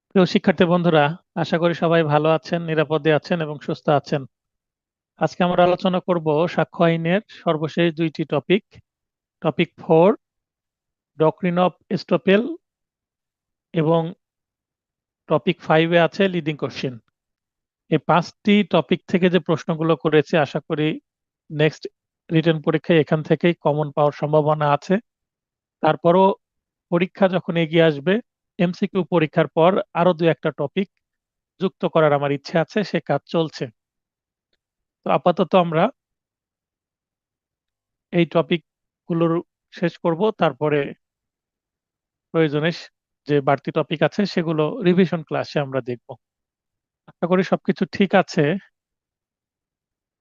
প্রিয় শিক্ষার্থী বন্ধুরা, আশা করি সবাই ভালো আছেন, নিরাপদে আছেন এবং সুস্থ আছেন। আজকে আমরা আলোচনা করব সাক্ষ্য আইনের সর্বশেষ দুইটি topic. Topic 4, doctrine of estoppel, এবং টপিক 5-এ আছে লিডিং কোশ্চেন। এই 5টি টপিক থেকে যে প্রশ্নগুলো করেছে, আশা করি নেক্সট রিটেন পরীক্ষায় এখান থেকেই কমন পাওয়ার সম্ভাবনা আছে। তারপরও পরীক্ষা যখন এগিয়ে আসবে, এমসিকিউ পরীক্ষার পর আরো দু একটা টপিক যুক্ত করার আমার ইচ্ছে আছে, সে কাজ চলছে। তো আপাতত আমরা এই টপিক গুলোর শেষ করব, তারপরে প্রয়োজনে যে বাড়তি টপিক আছে সেগুলো রিভিশন ক্লাসে আমরা দেখব। আশা করি সবকিছু ঠিক আছে।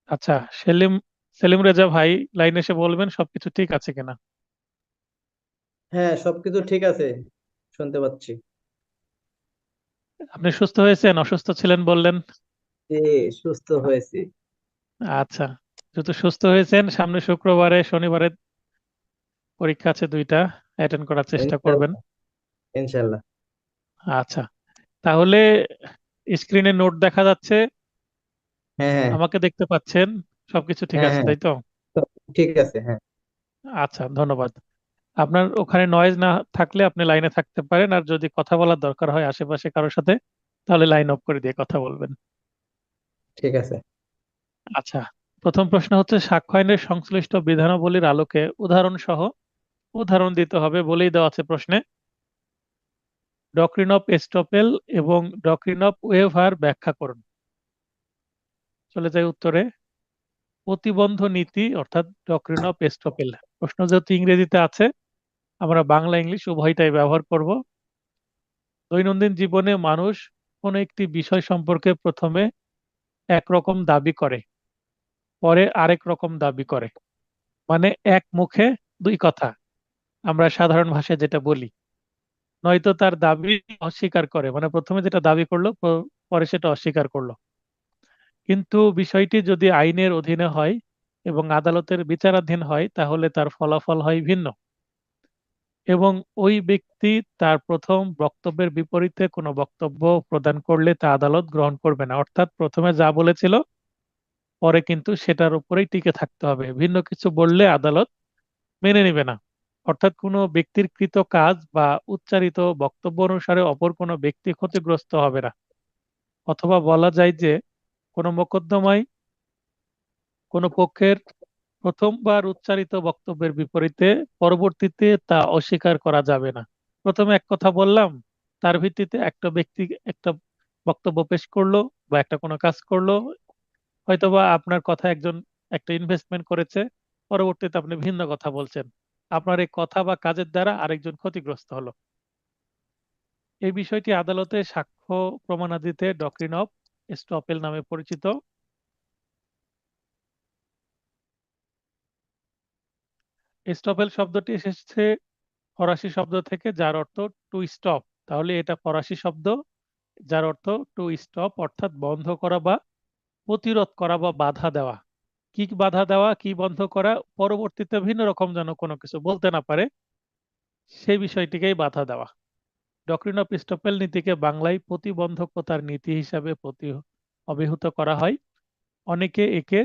আচ্ছা, সেলিম সেলিম রেজা ভাই লাইনে এসে বলবেন সবকিছু ঠিক আছে কিনা। হ্যাঁ, সবকিছু ঠিক আছে, শুনতে পাচ্ছি। আপনি সুস্থ হয়েছেন? অসুস্থ ছিলেন বললেন। যে সুস্থ হয়েছি। আচ্ছা, যেহেতু সুস্থ হয়েছেন, সামনে শুক্রবারে শনিবারে পরীক্ষা আছে দুইটা, অ্যাটেন্ড করার চেষ্টা করবেন। ইনশাল্লাহ। ইনশাল্লাহ। আচ্ছা, তাহলে স্ক্রিনে নোট দেখা যাচ্ছে, হ্যাঁ, হ্যাঁ। আমাকে দেখতে পাচ্ছেন, সবকিছু ঠিক হ্যাঁ, আছে হ্যাঁ, তাই তো? সব ঠিক আছে। হ্যাঁ। আচ্ছা, ধন্যবাদ। আপনার ওখানে নয়েজ না থাকলে আপনি লাইনে থাকতে পারেন, আর যদি কথা বলার দরকার হয় আশেপাশে কারোর সাথে, তাহলে লাইন অফ করে দিয়ে কথা বলবেন। ঠিক আছে। আচ্ছা, প্রথম প্রশ্ন হচ্ছে, সাক্ষ্য আইনের সংশ্লিষ্ট বিধানাবলীর আলোকে উদাহরণ সহ উদাহরণ দিতে হবে বলেই দেওয়া আছে প্রশ্নে। ডক্ট্রিন অফ এস্টোপেল এবং ডক্ট্রিন অফ ওয়েভার ব্যাখ্যা করুন। চলে যাই উত্তরে। প্রতিবন্ধ নীতি অর্থাৎ ডক্ট্রিন অফ এস্টোপেল, প্রশ্ন যেহেতু ইংরেজিতে আছে, আমরা বাংলা ইংলিশ উভয়টাই ব্যবহার করব। দৈনন্দিন জীবনে মানুষ কোনো একটি বিষয় সম্পর্কে প্রথমে একরকম দাবি করে, পরে আরেক রকম দাবি করে। মানে এক মুখে দুই কথা, আমরা সাধারণ ভাষায় যেটা বলি। নয়তো তার দাবি অস্বীকার করে, মানে প্রথমে যেটা দাবি করলো পরে সেটা অস্বীকার করলো। কিন্তু বিষয়টি যদি আইনের অধীনে হয় এবং আদালতের বিচারাধীন হয়, তাহলে তার ফলাফল হয় ভিন্ন। এবং ওই ব্যক্তি তার প্রথম বক্তব্যের বিপরীতে কোনো বক্তব্য প্রদান করলে তা আদালত গ্রহণ করবে না। অর্থাৎ প্রথমে যা বলেছিল পরে কিন্তু সেটার উপরেই টিকে থাকতে হবে, ভিন্ন কিছু বললে আদালত মেনে নেবে না। অর্থাৎ কোনো ব্যক্তির কৃত কাজ বা উচ্চারিত বক্তব্য অনুসারে অপর কোনো ব্যক্তি ক্ষতিগ্রস্ত হবে না। অথবা বলা যায় যে, কোনো মোকদ্দমায় কোনো পক্ষের প্রথমবার উচ্চারিত বক্তব্যের বিপরীতে পরবর্তীতে তা অস্বীকার করা যাবে না। প্রথমে এক কথা বললাম, তার ভিত্তিতে একটা ব্যক্তি একটা বক্তব্য পেশ করলো বা একটা কোনো কাজ করলো, হয়তোবা আপনার কথা একজন একটা ইনভেস্টমেন্ট করেছে, পরবর্তীতে আপনি ভিন্ন কথা বলছেন, আপনার এই কথা বা কাজের দ্বারা আরেকজন ক্ষতিগ্রস্ত হলো। এই বিষয়টি আদালতে সাক্ষ্য প্রমাণাদিতে ডক্ট্রিন অফ এস্টপেল নামে পরিচিত। এস্টপেল শব্দটি এসেছে ফরাসি শব্দ থেকে, যার অর্থ টু স্টপ। তাহলে এটা ফরাসি শব্দ, যার অর্থ টু স্টপ, অর্থাৎ বন্ধ করা বা প্রতিরোধ করা বা বাধা দেওয়া। কি বাধা দেওয়া, কি বন্ধ করা, পরবর্তীতে ভিন্ন রকম যেন কোনো কিছু বলতে না পারে, সেই বিষয়টিকেই বাধা দেওয়া। ডক্ট্রিন অফ স্টপেল নীতিকে বাংলায় প্রতিবন্ধকতার নীতি হিসাবে অভিহিত করা হয়। অনেকে একে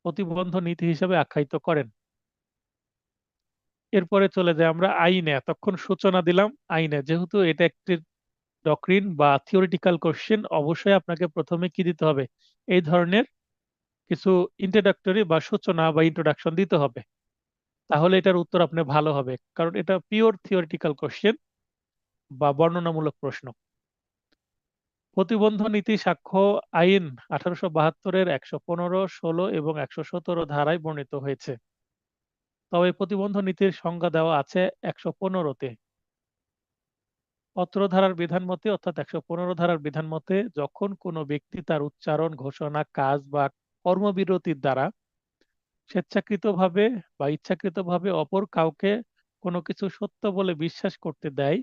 প্রতিবন্ধ নীতি হিসাবে আখ্যায়িত করেন। এরপরে চলে যাই আমরা আইনে। এতক্ষণ সূচনা দিলাম আইনে, যেহেতু এটা একটি ডক্ট্রিন বা থিওরিটিক্যাল কোশ্চেন, অবশ্যই আপনাকে প্রথমে কি দিতে হবে, এই ধরনের কিছু ইন্ট্রোডাক্টরি বা সূচনা বা ইন্ট্রোডাকশন দিতে হবে। তাহলে এটার উত্তর আপনি ভালো হবে, কারণ এটা পিওর থিওরিটিক্যাল কোশ্চেন বা বর্ণনামূলক প্রশ্ন। প্রতিবন্ধ নীতি সাক্ষ্য আইন 1872-এর 115, 16 এবং 117 ধারায় বর্ণিত হয়েছে। তবে প্রতিবন্ধ নীতির সংজ্ঞা দেওয়া আছে 115-তে। অত্র ধারার বিধান মতে, অর্থাৎ 115 ধারার বিধান মতে, যখন কোনো ব্যক্তি তার উচ্চারণ, ঘোষণা, কাজ বা কর্মবিরতির দ্বারা স্বেচ্ছাকৃতভাবে বা ইচ্ছাকৃতভাবে অপর কাউকে কোনো কিছু সত্য বলে বিশ্বাস করতে দেয়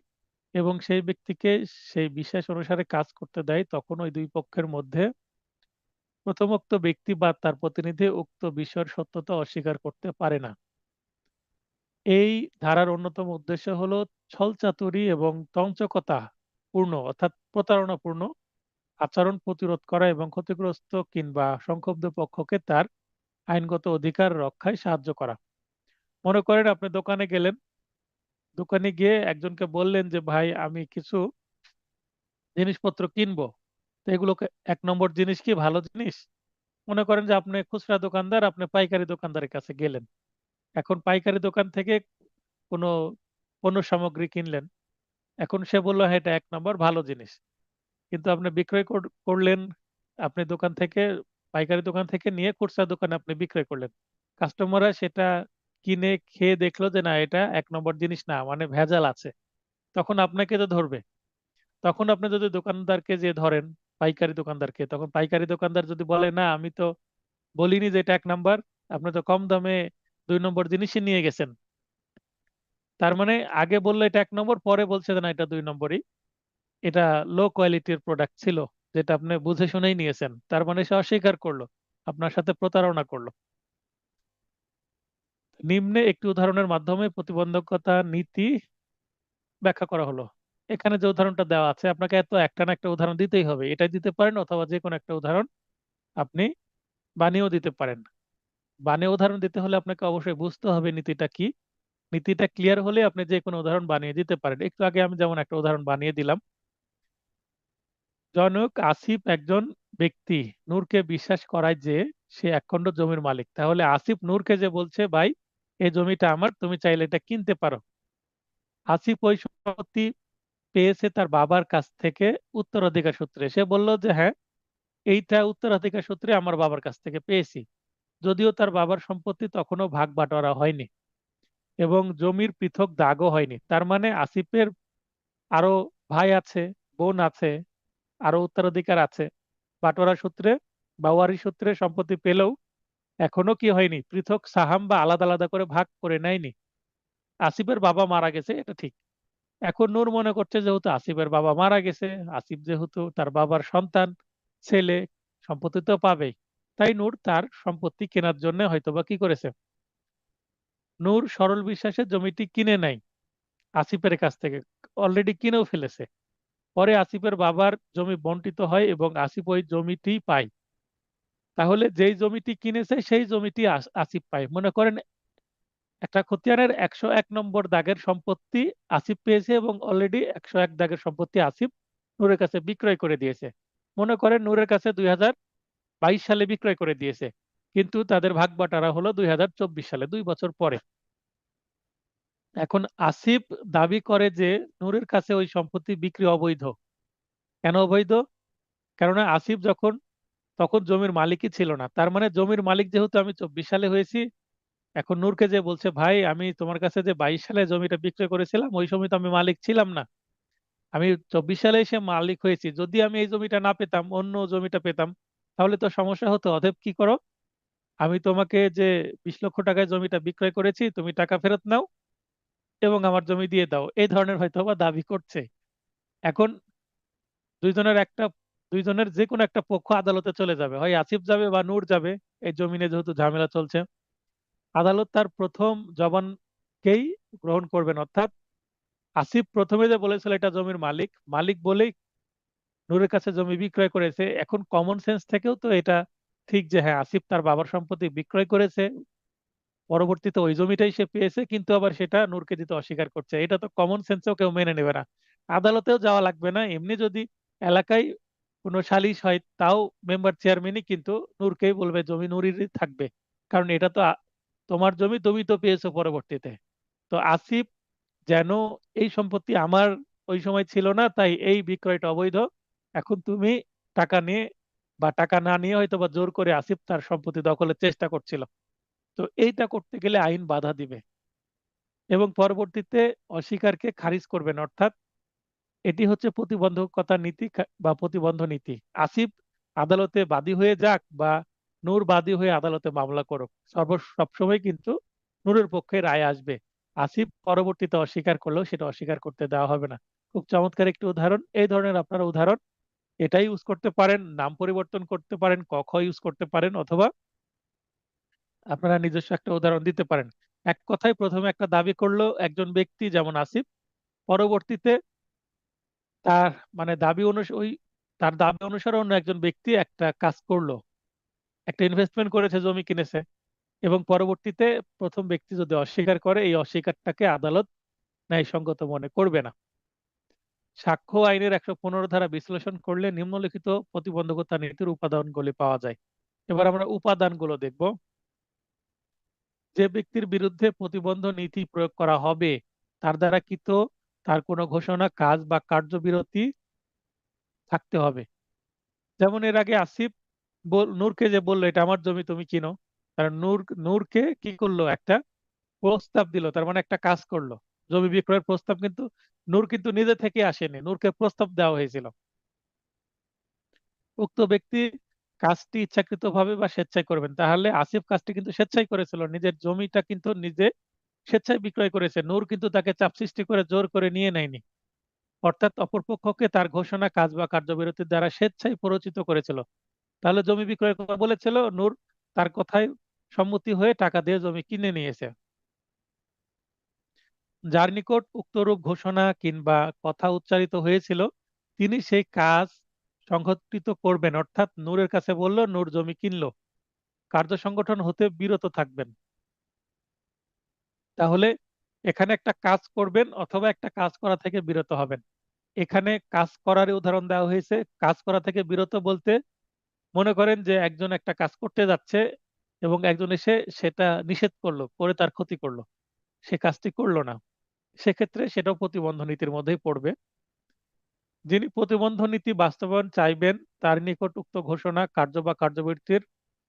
এবং সেই ব্যক্তিকে সেই বিশ্বাস অনুসারে কাজ করতে দেয়, তখন ওই দুই পক্ষের মধ্যে প্রথমোক্ত ব্যক্তি বা তার প্রতিনিধি উক্ত বিষয়ের সত্যতা অস্বীকার করতে পারে না। এই ধারার অন্যতম উদ্দেশ্য হলো ছলচাতুরী এবং তঞ্চকতা পূর্ণ অর্থাৎ প্রতারণাপূর্ণ আচরণ প্রতিরোধ করা এবং ক্ষতিগ্রস্ত কিংবা সংক্ষুব্ধ পক্ষকে তার আইনগত অধিকার রক্ষায় সাহায্য করা। মনে করেন আপনি দোকানে গেলেন, দোকানে গিয়ে একজনকে বললেন যে ভাই আমি কিছু জিনিসপত্র কিনবো, তো এগুলোকে 1 নম্বর জিনিস কি ভালো জিনিস? মনে করেন যে আপনি খুচরা দোকানদার, আপনি পাইকারি দোকানদারের কাছে গেলেন। এখন পাইকারি দোকান থেকে কোনো পণ্য সামগ্রী কিনলেন। এখন সে বলল হ্যাঁ এটা 1 নম্বর ভালো জিনিস, কিন্তু আপনি বিক্রয় করলেন, আপনি দোকান থেকে পাইকারি দোকান থেকে নিয়ে খুচরা দোকানে আপনি বিক্রয় করলেন। কাস্টমাররা সেটা কিনে খেয়ে দেখলো যে না এটা 1 নম্বর জিনিস না, মানে ভেজাল আছে। তখন আপনাকে তো ধরবে। তখন আপনি যদি দোকানদারকে যে ধরেন, পাইকারি দোকানদারকে, তখন পাইকারি দোকানদার যদি বলে না আমি তো বলিনি যে এটা 1 নম্বর, আপনি তো কম দামে 2 নম্বর জিনিসই নিয়ে গেছেন। তার মানে আগে বললো এটা 1 নম্বর, পরে বলছে যে না এটা 2 নম্বরই, এটা লো কোয়ালিটির প্রোডাক্ট ছিল, যেটা আপনি বুঝে শুনেই নিয়েছেন। তার মানে সে অস্বীকার করলো, আপনার সাথে প্রতারণা করলো। নিম্নে একটি উদাহরণের মাধ্যমে প্রতিবন্ধকতা নীতি ব্যাখ্যা করা হলো। এখানে যে উদাহরণটা দেওয়া আছে, আপনাকে এত একটা না একটা উদাহরণ দিতেই হবে। এটাই দিতে পারেন অথবা যে কোনো একটা উদাহরণ আপনি বানিয়েও দিতে পারেন। বানিয়ে উদাহরণ দিতে হলে আপনাকে অবশ্যই বুঝতে হবে নীতিটা কি। নীতিটা ক্লিয়ার হলে আপনি যে কোনো উদাহরণ বানিয়ে দিতে পারেন। একটু আগে আমি যেমন একটা উদাহরণ বানিয়ে দিলাম। জনক আসিফ একজন ব্যক্তি নূরকে বিশ্বাস করায় যে সে 1 খণ্ড জমির মালিক। তাহলে আসিফ নূরকে যে বলছে ভাই এই জমিটা আমার, তুমি চাইলে এটা কিনতে পারো। আসিফ ওই সম্পত্তি পেয়েছে তার বাবার কাছ থেকে উত্তরাধিকার সূত্রে। সে বলল যে হ্যাঁ এইটা উত্তরাধিকার সূত্রে আমার বাবার কাছ থেকে পেয়েছি। যদিও তার বাবার সম্পত্তি তখনও ভাগ বাটোয়ারা হয়নি এবং জমির পৃথক দাগও হয়নি। তার মানে আসিফের আরো ভাই আছে, বোন আছে, আরো উত্তরাধিকার আছে। বাটোয়ারা সূত্রে বা ওয়ারিশ সূত্রে সম্পত্তি পেলেও এখনো কি হয়নি, পৃথক সাহাম বা আলাদা আলাদা করে ভাগ করে নেয়নি। আসিফের বাবা মারা গেছে এটা ঠিক। এখন নূর মনে করছে যেহেতু আসিফের বাবা মারা গেছে, আসিফ যেহেতু তার বাবার সন্তান, ছেলে, সম্পত্তি তো পাবেই। তাই নূর তার সম্পত্তি কেনার জন্য হয়তোবা কি করেছে, নূর সরল বিশ্বাসে জমিটি কিনে নেয় আসিফের কাছ থেকে, অলরেডি কিনেও ফেলেছে। পরে আসিফের বাবার জমি বন্টিত হয় এবং আসিফ ওই জমিটি পায়। তাহলে যেই জমিটি কিনেছে সেই জমিটি আসিফ পায়। মনে করেন একটা খতিয়ানের 101 নম্বর দাগের সম্পত্তি আসিফ পেয়েছে এবং অলরেডি 101 দাগের সম্পত্তি আসিফ নূরের কাছে বিক্রয় করে দিয়েছে। মনে করেন নূরের কাছে 2022 সালে বিক্রয় করে দিয়েছে, কিন্তু তাদের ভাগ বাটারা হলো 2024 সালে, 2 বছর পরে। এখন আসিফ দাবি করে যে নূরের কাছে ওই সম্পত্তি বিক্রি অবৈধ। কেন অবৈধ? কেননা আসিফ তখন জমির মালিকই ছিল না। তার মানে জমির মালিক যেহেতু আমি 24 সালে হয়েছি, এখন নূরকে যে বলছে ভাই আমি তোমার কাছে যে 22 সালে জমিটা বিক্রয় করেছিলাম ওই সময় তো আমি মালিক ছিলাম না, আমি 24 সালে এসে মালিক হয়েছি। যদি আমি এই জমিটা না পেতাম, অন্য জমিটা পেতাম, তাহলে তো সমস্যা হতো। অতএব কি করো, আমি তোমাকে যে 20 লক্ষ টাকায় জমিটা বিক্রয় করেছি তুমি টাকা ফেরত নাও এবং আমার জমি দিয়ে দাও, এই ধরনের হয়তো বা দাবি করছে। এখন দুইজনের একটা দুইজনের যে কোনো একটা পক্ষ আদালতে চলে যাবে, হয় আসিফ যাবে বা নূর যাবে। এই জমিনে যেহেতু ঝামেলা চলছে, আদালত তার প্রথম জবানকেই গ্রহণ করবেন। অর্থাৎ আসিফ প্রথমে যে বলেছিল এটা জমির মালিক, মালিক বলেই নূরের কাছে জমি বিক্রয় করেছে। এখন কমন সেন্স থেকেও তো এটা ঠিক যে হ্যাঁ আসিফ তার বাবার সম্পত্তি বিক্রয় করেছে, পরবর্তীতে ওই জমিটাই সে পেয়েছে, কিন্তু আবার সেটা নূরকে দিতে অস্বীকার করছে। এটা তো কমন সেন্সেও কেউ মেনে নেবে না। আদালতেও যাওয়া লাগবে না, এমনি যদি এলাকায় কোনো সালিশ হয় তাও মেম্বার চেয়ারম্যানই কিন্তু নূরকেই বলবে জমি নূরেরই থাকবে, কারণ এটা তো তোমার জমি, তুমি তো পেয়েছো পরবর্তীতে। তো আসিফ যেন এই সম্পত্তি আমার ওই সময় ছিল না, তাই এই বিক্রয়টা অবৈধ। এখন তুমি টাকা নিয়ে বা টাকা না নিয়ে হয়তো বা জোর করে আসিফ তার সম্পত্তি দখলের চেষ্টা করছিল। তো এইটা করতে গেলে আইন বাধা দিবে এবং পরবর্তীতে অস্বীকারকে খারিজ করবেন। অর্থাৎ এটি হচ্ছে প্রতিবন্ধকতা নীতি বা প্রতিবন্ধ নীতি। আসিফ আদালতে বাদী হয়ে যাক বা নূর বাদী হয়ে আদালতে মামলা করুক, সবসময় কিন্তু নূরের পক্ষে রায় আসবে। আসিফ পরবর্তীতে অস্বীকার করলেও সেটা অস্বীকার করতে দেওয়া হবে না। খুব চমৎকার একটি উদাহরণ। এই ধরনের আপনারা উদাহরণ এটাই ইউজ করতে পারেন, নাম পরিবর্তন করতে পারেন, ক খ ইউজ করতে পারেন, অথবা আপনারা নিজস্ব একটা উদাহরণ দিতে পারেন। এক কথায় প্রথমে একটা দাবি করলো একজন ব্যক্তি যেমন আসিফ, পরবর্তীতে তার মানে দাবি অনুসারে তার দাবি অনুসারে অন্য একজন ব্যক্তি একটা কাজ করলো, একটা ইনভেস্টমেন্ট করেছে, জমি কিনেছে, এবং পরবর্তীতে প্রথম ব্যক্তি যদি অস্বীকার করে, এই অস্বীকারটাকে আদালত ন্যায়সঙ্গত মনে করবে না। সাক্ষ্য আইনের 115 ধারা বিশ্লেষণ করলে নিম্নলিখিত প্রতিবন্ধকতা নীতির উপাদানগুলি পাওয়া যায়। এবার আমরা উপাদানগুলো দেখব। যে ব্যক্তির বিরুদ্ধে প্রতিবন্ধ নীতি প্রয়োগ করা হবে তার দ্বারা কৃত তার কোনো ঘোষণা, কাজ বা কার্যবিরতি থাকতে হবে। যেমন এর আগে আসিফ নূরকে যে বললো এটা আমার জমি, তুমি কিনো, কারণ নূরকে কি করলো, একটা প্রস্তাব দিল, তার মানে একটা কাজ করলো। জমি বিক্রয়ের প্রস্তাব কিন্তু নূর কিন্তু নিজে থেকে আসেনি, নূরকে প্রস্তাব দেওয়া হয়েছিল। উক্ত ব্যক্তি কাজটি ইচ্ছাকৃতভাবে বা স্বেচ্ছায় করবেন, তাহলে আসিফ কাজটি কিন্তু স্বেচ্ছায় করেছিল, নিজের জমিটা কিন্তু নিজে স্বেচ্ছায় বিক্রয় করেছে, নূর কিন্তু তাকে চাপ সৃষ্টি করে জোর করে নিয়ে নেয়নি। অর্থাৎ অপরপক্ষকে তার ঘোষণা, কাজ বা কার্যবিরতির দ্বারা স্বেচ্ছায় প্ররোচিত করেছিল। তাহলে জমি বিক্রয়ের কথা বলেছিল, নূর তার কথায় সম্মতি হয়ে টাকা দিয়ে জমি কিনে নিয়েছে। যার নিকট উক্তরূপ ঘোষণা কিংবা কথা উচ্চারিত হয়েছিল তিনি সেই কাজ সংঘটিত করবেন, অর্থাৎ নূরের কাছে বলল, নূর জমি কিনলো, কার্য সংগঠন হতে বিরত থাকবেন। তাহলে এখানে একটা কাজ করবেন অথবা একটা কাজ করা থেকে বিরত হবেন। এখানে কাজ করার উদাহরণ দেওয়া হয়েছে। কাজ করা থেকে বিরত বলতে মনে করেন যে একজন একটা কাজ করতে যাচ্ছে এবং একজন এসে সেটা নিষেধ করলো, করে তার ক্ষতি করলো, সে কাজটি করলো না, সেক্ষেত্রে সেটাও প্রতিবন্ধ নীতির মধ্যেই পড়বে। যিনি প্রতিবন্ধ নীতি বাস্তবায়ন চাইবেন তার নিকট উক্ত ঘোষণা, কার্য বা কার্যবৃত্তির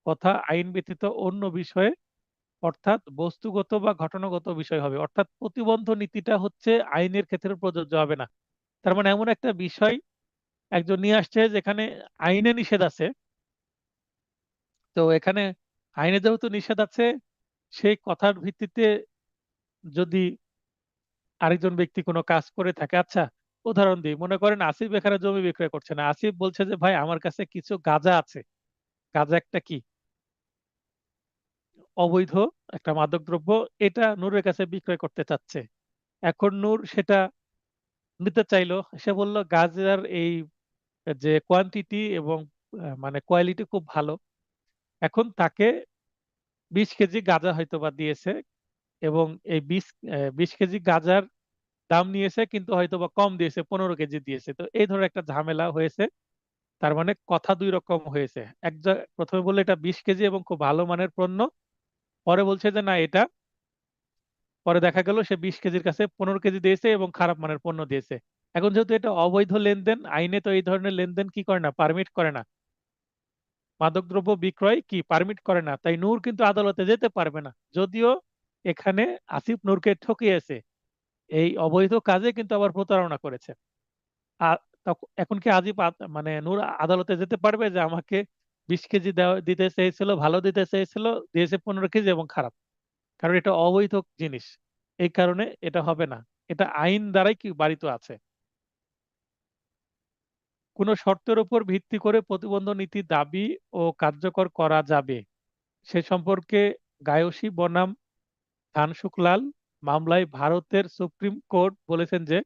কথা আইন ব্যতীত অন্য বিষয়ে, অর্থাৎ বস্তুগত বা ঘটনাগত বিষয় হবে। অর্থাৎ প্রতিবন্ধ নীতিটা হচ্ছে আইনের ক্ষেত্রে প্রযোজ্য হবে না। তার মানে এমন একটা বিষয় একজন নিয়ে আসছে যেখানে আইনে নিষেধ আছে। তো এখানে আইনে যেহেতু নিষেধ আছে, সেই কথার ভিত্তিতে যদি আরেকজন ব্যক্তি কোনো কাজ করে থাকে, আচ্ছা উদাহরণ দিই, মনে করেন আসিফ এখানে জমি বিক্রয় করছে না, আসিফ বলছে যে ভাই আমার কাছে কিছু গাঁজা আছে। গাঁজা একটা কি, অবৈধ একটা মাদকদ্রব্য, এটা নূরের কাছে বিক্রয় করতে চাচ্ছে। এখন নূর সেটা নিতে চাইলো, সে বলল গাঁজার এই যে কোয়ান্টিটি এবং মানে কোয়ালিটি খুব ভালো। এখন তাকে 20 কেজি গাঁজা হয়তো বা দিয়েছে, এবং এই 20 কেজি গাঁজার দাম নিয়েছে, কিন্তু হয়তো বা কম দিয়েছে, 15 কেজি দিয়েছে। তো এই ধরনের একটা ঝামেলা হয়েছে। তার মানে কথা দুই রকম হয়েছে। প্রথমে বললে এটা 20 কেজি এবং খুব ভালো মানের পণ্য, পরে বলছে যে না এটা, পরে দেখা গেল সে 20 কেজির কাছে 15 কেজি দিয়েছে এবং খারাপ মানের পণ্য দিয়েছে। এখন যেহেতু এটা অবৈধ লেনদেন, আইনে তো এই ধরনের লেনদেন কি করে না, পারমিট করে না, মাদকদ্রব্য বিক্রয় কি পারমিট করে না, তাই নূর কিন্তু আদালতে যেতে পারবে না। যদিও এখানে আসিফ নূরকে ঠকিয়েছে, এই অবৈধ কাজে কিন্তু আবার প্রতারণা করেছে। আর এখন কি মানে নূর আদালতে যেতে পারবে যে আমাকে 20 কেজি দেওয়া দিতে চেয়েছিল, ভালো দিতে চেয়েছিল, দিয়েছে 15 কেজি এবং খারাপ? কারণ এটা অবৈধ জিনিস, এই কারণে এটা হবে না। এটা আইন দ্বারাই কি বারিত আছে। কোন শর্তের উপর ভিত্তি করে প্রতিবন্ধ নীতি দাবি ও কার্যকর করা যাবে সে সম্পর্কে গায়সী বনাম ধানসুখলাল মামলায় ভারতের সুপ্রিম কোর্ট বলেছেন যে,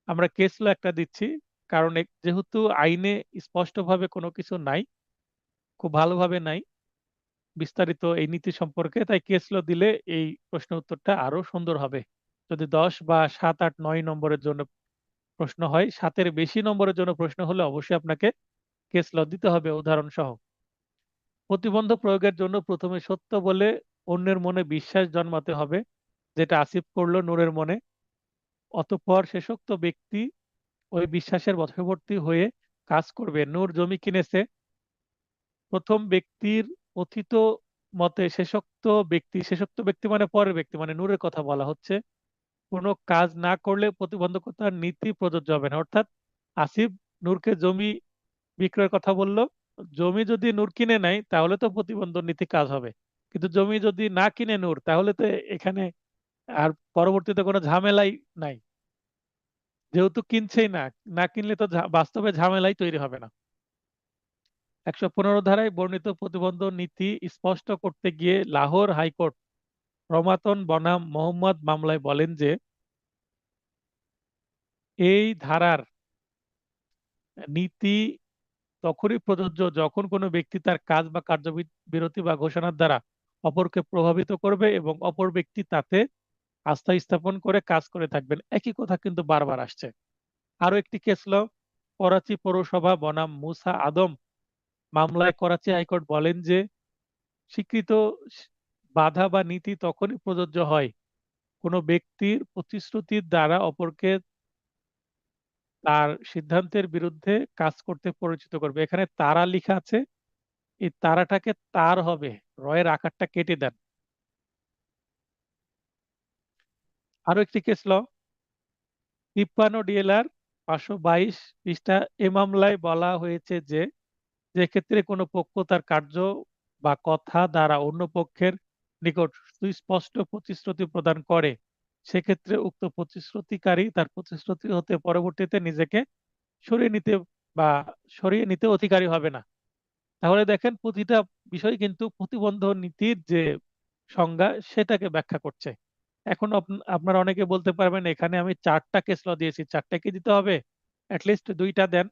আমরা কেস ল একটা দিচ্ছি, কারণ যেহেতু আইনে স্পষ্টভাবে কোনো কিছু নাই, খুব ভালোভাবে নাই বিস্তারিত এই নীতি সম্পর্কে, তাই কেস ল দিলে এই প্রশ্ন উত্তরটা আরো সুন্দর হবে। যদি 10 বা 7, 8, 9 নম্বরের জন্য প্রশ্ন হয়, 7-এর বেশি নম্বরের জন্য প্রশ্ন হলে অবশ্যই আপনাকে কেস ল দিতে হবে উদাহরণ সহ। প্রতিবন্ধ প্রয়োগের জন্য প্রথমে সত্য বলে অন্যের মনে বিশ্বাস জন্মাতে হবে, যেটা আসিফ করলো নূরের মনে। অতঃপর শেষোক্ত ব্যক্তি ওই বিশ্বাসের বশবর্তী হয়ে কাজ করবে। নূর জমি কিনেছে, প্রথম ব্যক্তির কথিত মতে শেষোক্ত ব্যক্তি মানে পরের ব্যক্তি, মানে নূরের কথা বলা হচ্ছে, কোনো কাজ না করলে প্রতিবন্ধকতার নীতি প্রযোজ্য হবে না। অর্থাৎ আসিফ নূরকে জমি বিক্রয়ের কথা বলল, জমি যদি নূর কিনে নেয় তাহলে তো প্রতিবন্ধক নীতি কাজ হবে, কিন্তু জমি যদি না কিনে নূর, তাহলে তো এখানে আর পরবর্তীতে কোনো ঝামেলাই নাই। যেহেতু কিনছেই না, না কিনলে তো বাস্তবে ঝামেলাই তৈরি হবে না। 115 ধারায় বর্ণিত প্রতিবন্ধ নীতি স্পষ্ট করতে গিয়ে লাহোর হাইকোর্ট রমাতন বনাম মোহাম্মদ মামলায় বলেন যে এই ধারার নীতি তখনই প্রযোজ্য যখন কোনো ব্যক্তি তার কাজ বা কার্যবিরতি বা ঘোষণার দ্বারা অপরকে প্রভাবিত করবে এবং অপর ব্যক্তি তাতে আস্থা স্থাপন করে কাজ করে থাকবেন। একই কথা কিন্তু বারবার আসছে। আরো একটি কেস ল, করাচি পৌরসভা বনাম মুসা আদম মামলায় করাচি হাইকোর্ট বলেন যে স্বীকৃত বাধা বা নীতি তখনই প্রযোজ্য হয় কোনো ব্যক্তির প্রতিশ্রুতির দ্বারা অপরকে তার সিদ্ধান্তের বিরুদ্ধে কাজ করতে পরিচিত করবে। এখানে তারা লেখা আছে, এই তারাটাকে তার হবে, রয়ের আকারটা কেটে দেন। আরো একটি কেস ল, 53 ডিএলআর 522 পৃষ্ঠা। এ মামলায় বলা হয়েছে যে যে ক্ষেত্রে কোনো পক্ষ তার কার্য বা কথা দ্বারা অন্য পক্ষের নিকট সুস্পষ্ট প্রতিশ্রুতি প্রদান করে, সেক্ষেত্রে উক্ত প্রতিশ্রুতিকারী তার প্রতিশ্রুতি হতে পরবর্তীতে নিজেকে সরিয়ে নিতে বা সরিয়ে নিতে অধিকারী হবে না। তাহলে দেখেন প্রতিটা বিষয় কিন্তু প্রতিবন্ধ নীতির যে সংজ্ঞা সেটাকে ব্যাখ্যা করছে। এখন আপনারা অনেকে বলতে পারবেন এখানে আমি 4টা কেস ল দিয়েছি, 4টা কি দিতে হবে? অ্যাটলিস্ট 2টা দেন।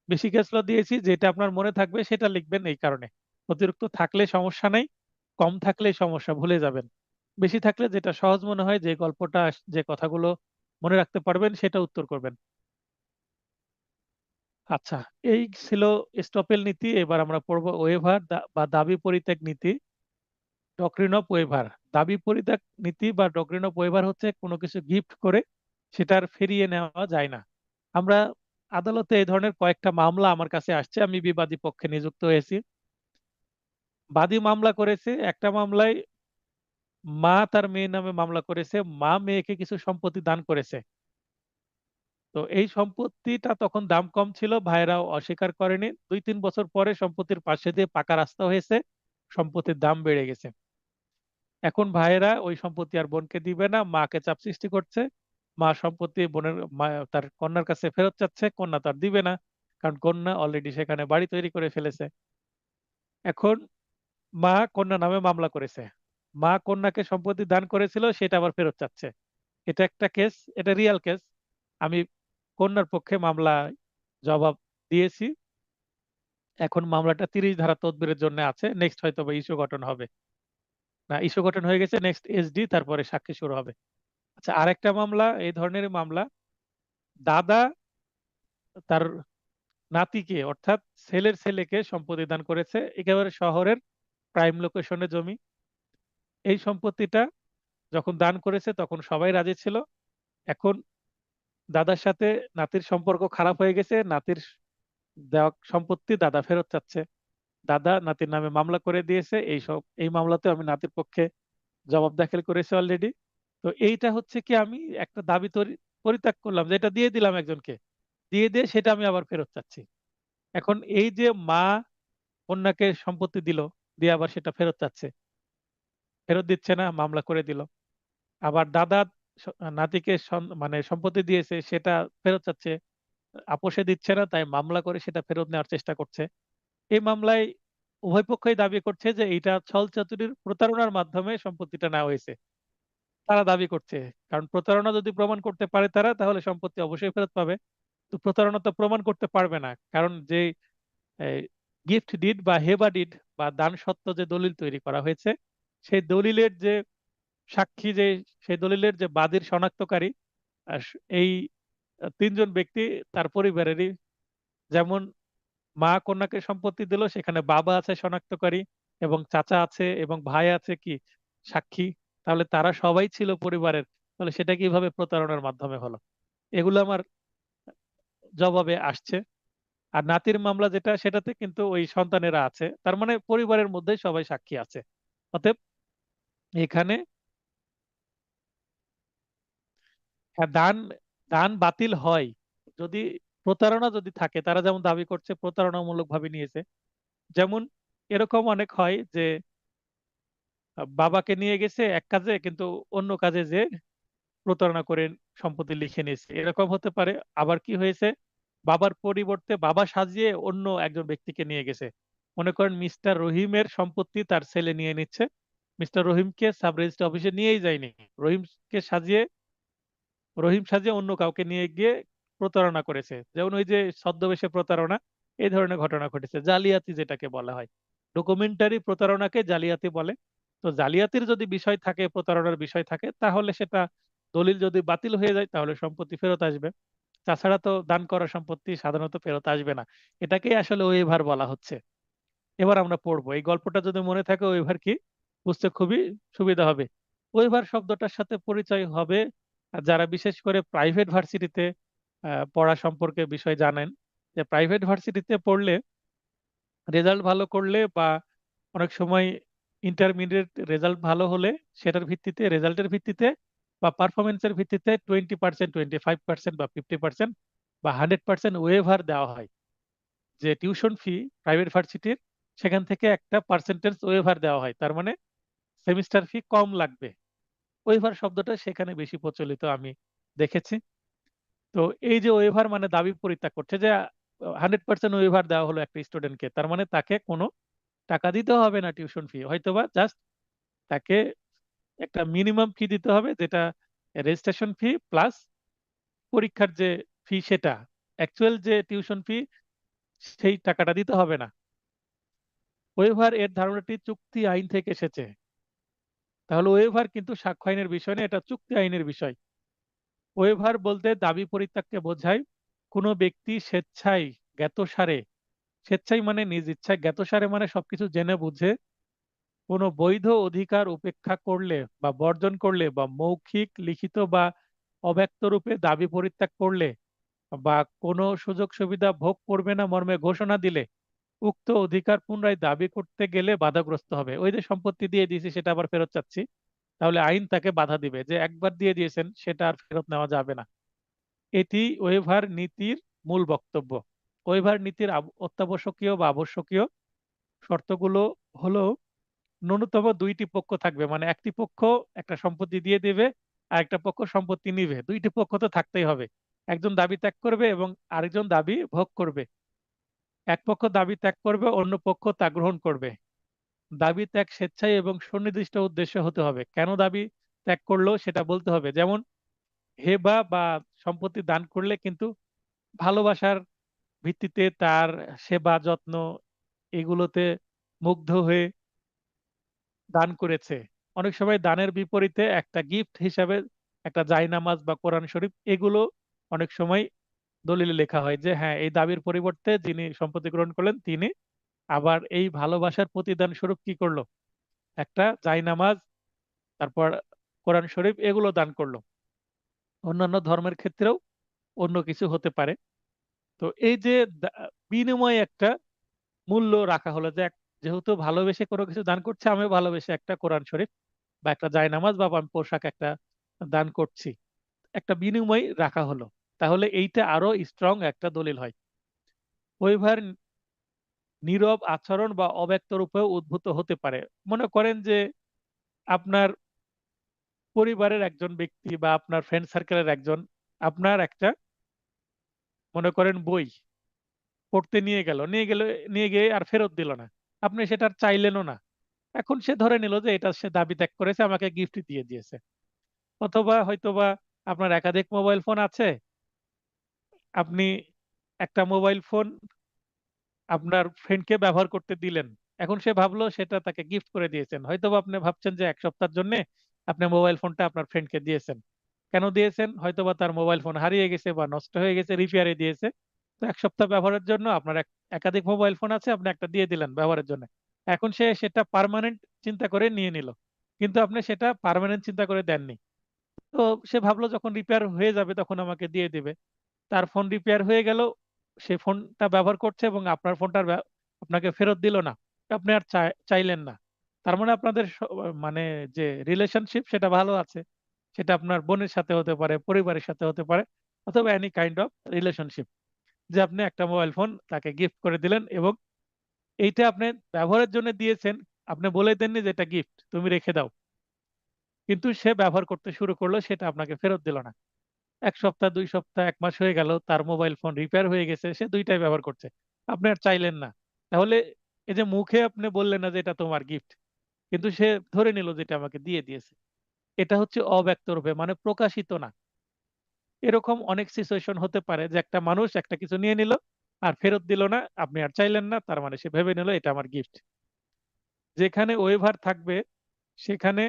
বেশি কেস ল দিয়েছি, যেটা আপনার মনে থাকবে সেটা লিখবেন, এই কারণে অতিরিক্ত থাকলে সমস্যা নেই, কম থাকলে সমস্যা, ভুলে যাবেন। বেশি থাকলে যেটা সহজ মনে হয়, যে গল্পটা যে কথাগুলো মনে রাখতে পারবেন সেটা উত্তর করবেন। আচ্ছা, এই ছিল স্টপেল নীতি। এবার আমরা পড়বো ওয়েভার বা দাবি পরিত্যাগ নীতি, ডক্ট্রিন অফ ওয়েভার। দাবি পরিত্যাগ নীতি বা ডক্ট্রিন অফ ওয়েভার হচ্ছে কোনো কিছু গিফট করে সেটা আর ফিরিয়ে নেওয়া যায় না। আমরা আদালতে এই ধরনের কয়েকটা মামলা আমার কাছে আসছে, আমি বিবাদী পক্ষে নিযুক্ত হয়েছি। বাদী মামলা করেছে, একটা মামলায় মা তার মেয়ের নামে মামলা করেছে, মা মেয়েকে কিছু সম্পত্তি দান করেছে। তো এই সম্পত্তিটা তখন দাম কম ছিল, ভাইরাও অস্বীকার করেনি। 2-3 বছর পরে সম্পত্তির পাশে দিয়ে পাকা রাস্তা হয়েছে, সম্পত্তির দাম বেড়ে গেছে। এখন ভাইয়েরা ওই সম্পত্তি আর বোনকে দিবে না, মাকে চাপ সৃষ্টি করছে। মা সম্পত্তি তার কন্যার কাছে ফেরত চাচ্ছে, কন্যা তার দিবে না, কারণ কন্যা অলরেডি সেখানে বাড়ি তৈরি করে ফেলেছে। এখন মা কন্যা নামে মামলা করেছে, মা কন্যাকে সম্পত্তি দান করেছিল সেটা আবার ফেরত চাচ্ছে। এটা একটা কেস, এটা রিয়াল কেস। আমি কন্যার পক্ষে মামলা জবাব দিয়েছি। এখন মামলাটা 30 ধারা তদবিরের জন্য আছে, নেক্সট হয়তো বা ইস্যু গঠন হবে। না, ইস্যু গঠন হয়ে গেছে, নেক্সট এসডি, তারপরে সাক্ষী শুরু হবে। আচ্ছা, আরেকটা মামলা এই ধরনের মামলা, দাদা তার নাতিকে অর্থাৎ ছেলের ছেলেকে সম্পত্তি দান করেছে, একেবারে শহরের প্রাইম লোকেশনে জমি। এই সম্পত্তিটা যখন দান করেছে তখন সবাই রাজি ছিল। এখন দাদার সাথে নাতির সম্পর্ক খারাপ হয়ে গেছে, নাতির দেওয়া সম্পত্তি দাদা ফেরত চাচ্ছে। দাদা নাতির নামে মামলা করে দিয়েছে, এই মামলাতে আমি নাতির পক্ষে জবাব দাখিল করেছি অলরেডি। তো এইটা হচ্ছে কি, আমি একটা দাবি পরিত্যাগ করলাম, যেটা দিয়ে দিলাম একজনকে, দিয়ে দিয়ে সেটা আমি আবার ফেরত চাচ্ছি। এখন এই যে মা কন্যাকে সম্পত্তি দিল, দিয়ে আবার সেটা ফেরত চাচ্ছে, ফেরত দিচ্ছে না, মামলা করে দিল। আবার দাদা নাতিকে মানে সম্পত্তি দিয়েছে, সেটা ফেরত চাচ্ছে, আপোষে দিচ্ছে না, তাই মামলা করে সেটা ফেরত নেওয়ার চেষ্টা করছে। এই মামলায় উভয় পক্ষই দাবি করছে যে এটা ছল চাতুরির প্রতারণার মাধ্যমে সম্পত্তিটা নেওয়া হয়েছে। তারা দাবি করছে, কারণ প্রতারণা যদি প্রমাণ করতে পারে তারা, তাহলে সম্পত্তি অবশ্যই ফেরত পাবে। তো প্রতারণা তো প্রমাণ করতে পারবে না, কারণ যে গিফট ডিড বা হেবা ডিড বা দান সত্ত্ব যে দলিল তৈরি করা হয়েছে, সেই দলিলের যে সাক্ষী, যে সেই দলিলের যে বাদীর শনাক্তকারী, এই 3জন ব্যক্তি তার পরিবারেরই। যেমন মা কন্যাকে সম্পত্তি দিল, সেখানে বাবা আছে শনাক্তকারী, এবং চাচা আছে, এবং ভাই আছে কি সাক্ষী। তাহলে তারা সবাই ছিল পরিবারের, তাহলে সেটা কিভাবে প্রতারণার মাধ্যমে হলো? এগুলো আমার জবাবে আসছে। আর নাতির মামলা যেটা, সেটাতে কিন্তু ওই সন্তানেরা আছে, তার মানে পরিবারের মধ্যেই সবাই সাক্ষী আছে। অতএব এখানে হ্যাঁ, দান দান বাতিল হয় যদি প্রতারণা যদি থাকে। তারা যেমন দাবি করছে প্রতারণামূলক ভাবে নিয়েছে। যেমন এরকম অনেক হয় যে বাবাকে নিয়ে গেছে এক কাজে, কিন্তু অন্য কাজে যে প্রতারণা করে সম্পত্তি লিখে নিয়েছে, এরকম হতে পারে। আবার কি হয়েছে, বাবার পরিবর্তে বাবা সাজিয়ে অন্য একজন ব্যক্তিকে নিয়ে গেছে। মনে করেন মিস্টার রহিমের সম্পত্তি তার ছেলে নিয়ে নিচ্ছে, মিস্টার রহিমকে সাব রেজিস্ট্রি অফিসে নিয়েই যায়নি। রহিমকে সাজিয়ে রহিম সাজিয়ে অন্য কাউকে নিয়ে গিয়ে প্রতারণা করেছে, যেমন ওই যে ছদ্মবেশে প্রতারণা, এই ধরনের ঘটনা ঘটেছে, জালিয়াতি যেটাকে বলা হয়। ডকুমেন্টারি প্রতারণাকে জালিয়াতি বলে। তো জালিয়াতির যদি বিষয় থাকে, প্রতারণার বিষয় থাকে, তাহলে সেটা দলিল যদি বাতিল হয়ে যায় তাহলে সম্পত্তি ফেরত আসবে। তাছাড়া তো দান করা সম্পত্তি সাধারণত ফেরত আসবে না। এটাকেই আসলে ওয়েভার বলা হচ্ছে। এবার আমরা পড়বো এই গল্পটা, যদি মনে থাকে ওয়েভার কি, বুঝতে খুবই সুবিধা হবে। ওয়েভার শব্দটার সাথে পরিচয় হবে যারা বিশেষ করে প্রাইভেট ভার্সিটিতে পড়া সম্পর্কে বিষয় জানেন, যে প্রাইভেট ভার্সিটিতে পড়লে রেজাল্ট ভালো করলে বা অনেক সময় ইন্টারমিডিয়েট রেজাল্ট ভালো হলে সেটার ভিত্তিতে, রেজাল্টের ভিত্তিতে বা পারফরমেন্সের ভিত্তিতে 20%, 25% বা 50% বা 100% ওয়েভার দেওয়া হয়। যে টিউশন ফি প্রাইভেট ভার্সিটির, সেখান থেকে একটা পার্সেন্টেজ ওয়েভার দেওয়া হয়, তার মানে সেমিস্টার ফি কম লাগবে। ওয়েভার শব্দটা সেখানে বেশি প্রচলিত আমি দেখেছি। তো এই যে ওয়েভার মানে দাবি পরিত্যাগ করছে, যে 100% ওয়েভার দেওয়া হলো একটা স্টুডেন্টকে, তার মানে তাকে কোনো টাকা দিতে হবে না টিউশন ফি, হয়তোবা জাস্ট তাকে একটা মিনিমাম ফি দিতে হবে, যেটা রেজিস্ট্রেশন ফি প্লাস পরীক্ষার যে ফি, সেটা অ্যাকচুয়াল যে টিউশন ফি সেই টাকাটা দিতে হবে না। ওয়েভার এর ধারণাটি চুক্তি আইন থেকে এসেছে। তাহলে ওয়েভার কিন্তু সাক্ষ্য আইনের বিষয় না, এটা চুক্তি আইনের বিষয়। ওয়েভার বলতে দাবি পরিত্যাগকে বোঝায়। কোনো ব্যক্তি স্বেচ্ছায়, জ্ঞাতসারে, স্বেচ্ছায় মানে নিজ ইচ্ছায়, জ্ঞাতসারে মানে সবকিছু জেনে বুঝে কোনো বৈধ অধিকার উপেক্ষা করলে বা বর্জন করলে বা মৌখিক, লিখিত বা অব্যক্ত রূপে দাবি পরিত্যাগ করলে বা কোনো সুযোগ সুবিধা ভোগ করবে না মর্মে ঘোষণা দিলে উক্ত অধিকার পুনরায় দাবি করতে গেলে বাধাগ্রস্ত হবে। ওই যে সম্পত্তি দিয়ে দিয়েছি সেটা আবার ফেরত চাচ্ছি, তাহলে আইন তাকে বাধা দিবে যে একবার দিয়ে দিয়েছেন সেটা আর ফেরত নেওয়া যাবে না। এটি ওয়েভার নীতির মূল বক্তব্য। ওয়েভার নীতির অত্যাবশ্যকীয় বা আবশ্যকীয় শর্তগুলো হলো, ন্যূনতম দুইটি পক্ষ থাকবে, মানে একটি পক্ষ একটা সম্পত্তি দিয়ে দেবে আর একটা পক্ষ সম্পত্তি নিবে, দুইটি পক্ষ তো থাকতেই হবে। একজন দাবি ত্যাগ করবে এবং আরেকজন দাবি ভোগ করবে। এক পক্ষ দাবি ত্যাগ করবে, অন্য পক্ষ তা গ্রহণ করবে। দাবি ত্যাগ স্বেচ্ছায় এবং সুনির্দিষ্ট উদ্দেশ্য হতে হবে। কেন দাবি ত্যাগ করলো সেটা বলতে হবে। যেমন হেবা বা সম্পত্তি দান করলে কিন্তু ভালোবাসার ভিত্তিতে তার সেবা যত্ন এগুলোতে মুগ্ধ হয়ে দান করেছে। অনেক সময় দানের বিপরীতে একটা গিফট হিসাবে একটা জায়নামাজ বা কোরআন শরীফ, এগুলো অনেক সময় দলিলে লেখা হয় যে হ্যাঁ, এই দাবির পরিবর্তে যিনি সম্পত্তি গ্রহণ করলেন তিনি আবার এই ভালোবাসার প্রতিদান স্বরূপ কি করলো, একটা জায়নামাজ, তারপর কোরআন শরীফ এগুলো দান করলো। অন্যান্য ধর্মের ক্ষেত্রেও অন্য কিছু হতে পারে। তো এই যে বিনিময়ে একটা মূল্য রাখা হলো, যে যেহেতু ভালোবেসে কোনো কিছু দান করছে, আমিও ভালোবেসে একটা কোরআন শরীফ বা একটা জায়নামাজ বা আমি পোশাক একটা দান করছি, একটা বিনিময় রাখা হলো। তাহলে এইটা আরো স্ট্রং একটা দলিল হয়। ওয়েভার নীরব আচরণ বা অব্যক্ত রূপেও উদ্ভূত হতে পারে। মনে করেন যে আপনার পরিবারের একজন ব্যক্তি বা আপনার ফ্রেন্ড সার্কেলের একজন আপনার একটা, মনে করেন বই পড়তে নিয়ে গিয়ে আর ফেরত দিল না, আপনি সেটা আর চাইলেনও না। এখন সে ধরে নিল যে এটা সে দাবি ত্যাগ করেছে, আমাকে গিফট দিয়ে দিয়েছে। অথবা হয়তোবা আপনার একাধিক মোবাইল ফোন আছে, আপনি একটা মোবাইল ফোন আপনার ফ্রেন্ডকে ব্যবহার করতে দিলেন, এখন সে ভাবলো সেটা তাকে গিফট করে দিয়েছেন। হয়তোবা আপনি ভাবছেন যে এক সপ্তাহের জন্য আপনি মোবাইল ফোনটা আপনার ফ্রেন্ডকে দিয়েছেন। কেন দিয়েছেন? হয়তোবা তার মোবাইল ফোন হারিয়ে গেছে বা নষ্ট হয়ে গেছে, রিপেয়ারে দিয়েছে। তো এক সপ্তাহ ব্যবহারের জন্য আপনার একাধিক মোবাইল ফোন আছে, আপনি একটা দিয়ে দিলেন ব্যবহারের জন্য। এখন সে সেটা পার্মানেন্ট চিন্তা করে নিয়ে নিল, কিন্তু আপনি সেটা পার্মানেন্ট চিন্তা করে দেননি। তো সে ভাবলো যখন রিপেয়ার হয়ে যাবে তখন আমাকে দিয়ে দিবে। তার ফোন রিপেয়ার হয়ে গেল, সে ফোনটা ব্যবহার করছে এবং আপনার ফোনটা আপনাকে ফেরত দিল না, আপনি আর চাইলেন না। তার মানে আপনাদের মানে যে রিলেশনশিপ সেটা ভালো আছে। সেটা আপনার বোনের সাথে হতে পারে, পরিবারের সাথে হতে পারে, অথবা এনি কাইন্ড অফ রিলেশনশিপ, যে আপনি একটা মোবাইল ফোন তাকে গিফট করে দিলেন এবং এইটা আপনি ব্যবহারের জন্য দিয়েছেন, আপনি বলে দেননি যে এটা গিফট তুমি রেখে দাও, কিন্তু সে ব্যবহার করতে শুরু করলো, সেটা আপনাকে ফেরত দিল না। এক সপ্তাহ, 2 সপ্তাহ, 1 মাস হয়ে গেল, তার মোবাইল ফোন রিপেয়ার হয়ে গেছে, সে দুইটাই ব্যবহার করছে, আপনি আর চাইলেন না। তাহলে এই যে মুখে আপনি বললেন না যে এটা তোমার গিফট, কিন্তু সে ধরে নিল যেটা আমাকে দিয়ে দিয়েছে। এটা হচ্ছে অব্যক্ত রূপে, মানে প্রকাশিত না। এরকম অনেক সিচুয়েশন হতে পারে যে একটা মানুষ একটা কিছু নিয়ে নিল আর ফেরত দিল না, আপনি আর চাইলেন না, তার মানে সে ভেবে নিল এটা আমার গিফট। যেখানে ওয়েভার থাকবে সেখানে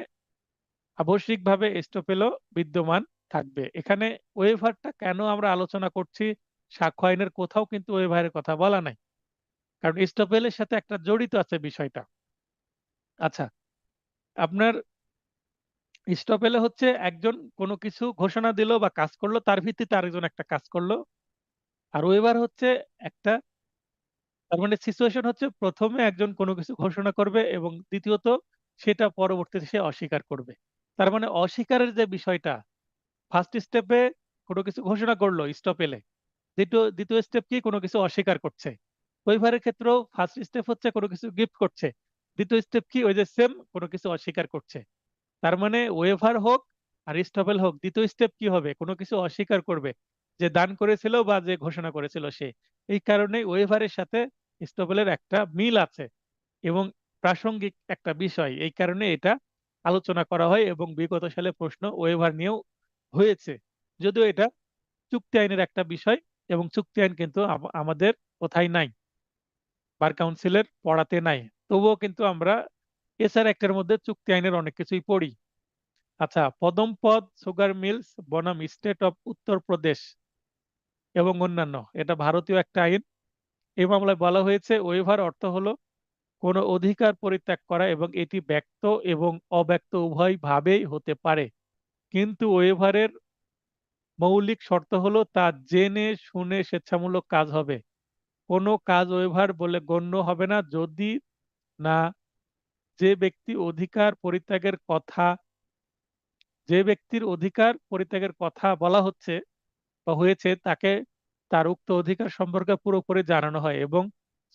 আবশ্যিকভাবে এস্টোপেলও বিদ্যমান থাকবে। এখানে ওয়েভারটা কেন আমরা আলোচনা করছি, সাক্ষ্য আইনের কোথাও কিন্তু ওয়েভারের কথা বলা নাই, কারণ এস্টোপেলের সাথে একটা জড়িত আছে বিষয়টা। আচ্ছা, আপনার এস্টোপেলে হচ্ছে একজন কোনো কিছু ঘোষণা দিল বা কাজ করলো, তার ভিত্তিতে আরেকজন একটা কাজ করলো। আর ওয়েভার হচ্ছে একটা, তার মানে সিচুয়েশন হচ্ছে প্রথমে একজন কোনো কিছু ঘোষণা করবে এবং দ্বিতীয়ত সেটা পরবর্তীতে সে অস্বীকার করবে। তার মানে অস্বীকারের যে বিষয়টা, ফার্স্ট স্টেপে কোনো কিছু ঘোষণা করলো স্টপ এলে, দ্বিতীয় দ্বিতীয় স্টেপ কি, কোনো কিছু অস্বীকার করছে। ওয়েভারের ক্ষেত্রেও ফার্স্ট স্টেপ হচ্ছে কোনো কিছু গিফট করছে, দ্বিতীয় স্টেপ কি, ওই যে সেম কোনো কিছু অস্বীকার করছে। তার মানে ওয়েভার হোক আর স্টপেল হোক, দ্বিতীয় স্টেপ কি হবে, কোনো কিছু অস্বীকার করবে, যে দান করেছিল বা যে ঘোষণা করেছিল সে। এই কারণে ওয়েভারের সাথে স্টপেলের একটা মিল আছে এবং প্রাসঙ্গিক একটা বিষয়, এই কারণে এটা আলোচনা করা হয় এবং বিগত সালে প্রশ্ন ওয়েভার নিয়েও হয়েছে। যদিও এটা চুক্তি আইনের একটা বিষয় এবং চুক্তি আইন কিন্তু আমাদের কোথায় নাই, বার কাউন্সিলের পড়াতে নাই। তবুও কিন্তু আমরা এসআর অ্যাক্টের মধ্যে চুক্তি আইনের অনেক কিছুই পড়ি। আচ্ছা, পদমপদ সুগার মিলস বনাম স্টেট অফ উত্তরপ্রদেশ এবং অন্যান্য, এটা ভারতীয় একটা আইন। এই মামলায় বলা হয়েছে ওয়েভার অর্থ হলো কোনো অধিকার পরিত্যাগ করা এবং এটি ব্যক্ত এবং অব্যক্ত উভয় ভাবেই হতে পারে। কিন্তু ওয়েভারের মৌলিক শর্ত হলো তা জেনে শুনে স্বেচ্ছামূলক কাজ হবে। কোনো কাজ ওয়েভার বলে গণ্য হবে না যদি না যে ব্যক্তি অধিকার পরিত্যাগের কথা, যে ব্যক্তির অধিকার পরিত্যাগের কথা বলা হচ্ছে বা হয়েছে তাকে তার উক্ত অধিকার সম্পর্কে পুরোপুরি জানানো হয় এবং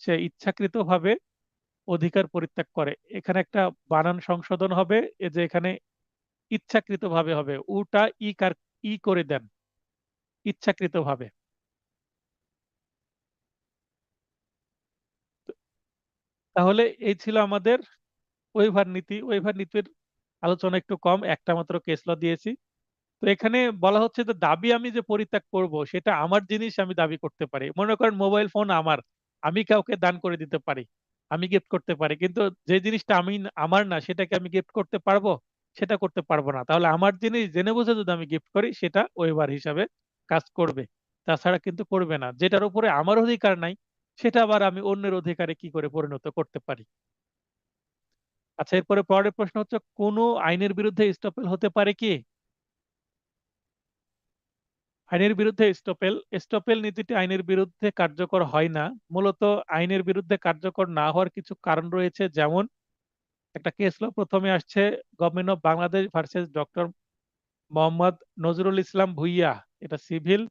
সে ইচ্ছাকৃতভাবে অধিকার পরিত্যাগ করে। এখানে একটা বানান সংশোধন হবে, এই যে এখানে ইচ্ছাকৃতভাবে হবে, উটা ই কার ই করে দেন, ইচ্ছাকৃতভাবে। তাহলে এই ছিল আমাদের ওয়েভার নীতি। ওয়েভার নীতির আলোচনা একটু কম, একটা মাত্র কেস ল দিয়েছি। তো এখানে বলা হচ্ছে যে দাবি আমি যে পরিত্যাগ করব সেটা আমার জিনিস, আমি দাবি করতে পারি। মনে করেন মোবাইল ফোন আমার, আমি কাউকে দান করে দিতে পারি, আমি গিফট করতে পারি, কিন্তু যে জিনিসটা আমি আমার না সেটাকে আমি গিফট করতে পারবো, সেটা করতে পারবো না। তাহলে আমার জিনিস জেনে বুঝে যদি আমি গিফট করি সেটা ওয়েভার হিসাবে কাজ করবে, তাছাড়া কিন্তু করবে না। যেটার উপরে আমার অধিকার নাই সেটা আবার আমি অন্যের অধিকারে কি করে পরিণত করতে পারি। আচ্ছা, এরপরে পরের প্রশ্ন হচ্ছে কোন আইনের বিরুদ্ধে স্টপেল হতে পারে কি? আইনের বিরুদ্ধে স্টপেল, স্টপেল নীতিটি আইনের বিরুদ্ধে কার্যকর হয় না। মূলত আইনের বিরুদ্ধে কার্যকর না হওয়ার কিছু কারণ রয়েছে, যেমন একটা কেস ল প্রথমে আসছে government of Bangladesh versus doctor Mohammad Nazrul Islam Bhuiyan, এটা সিভিল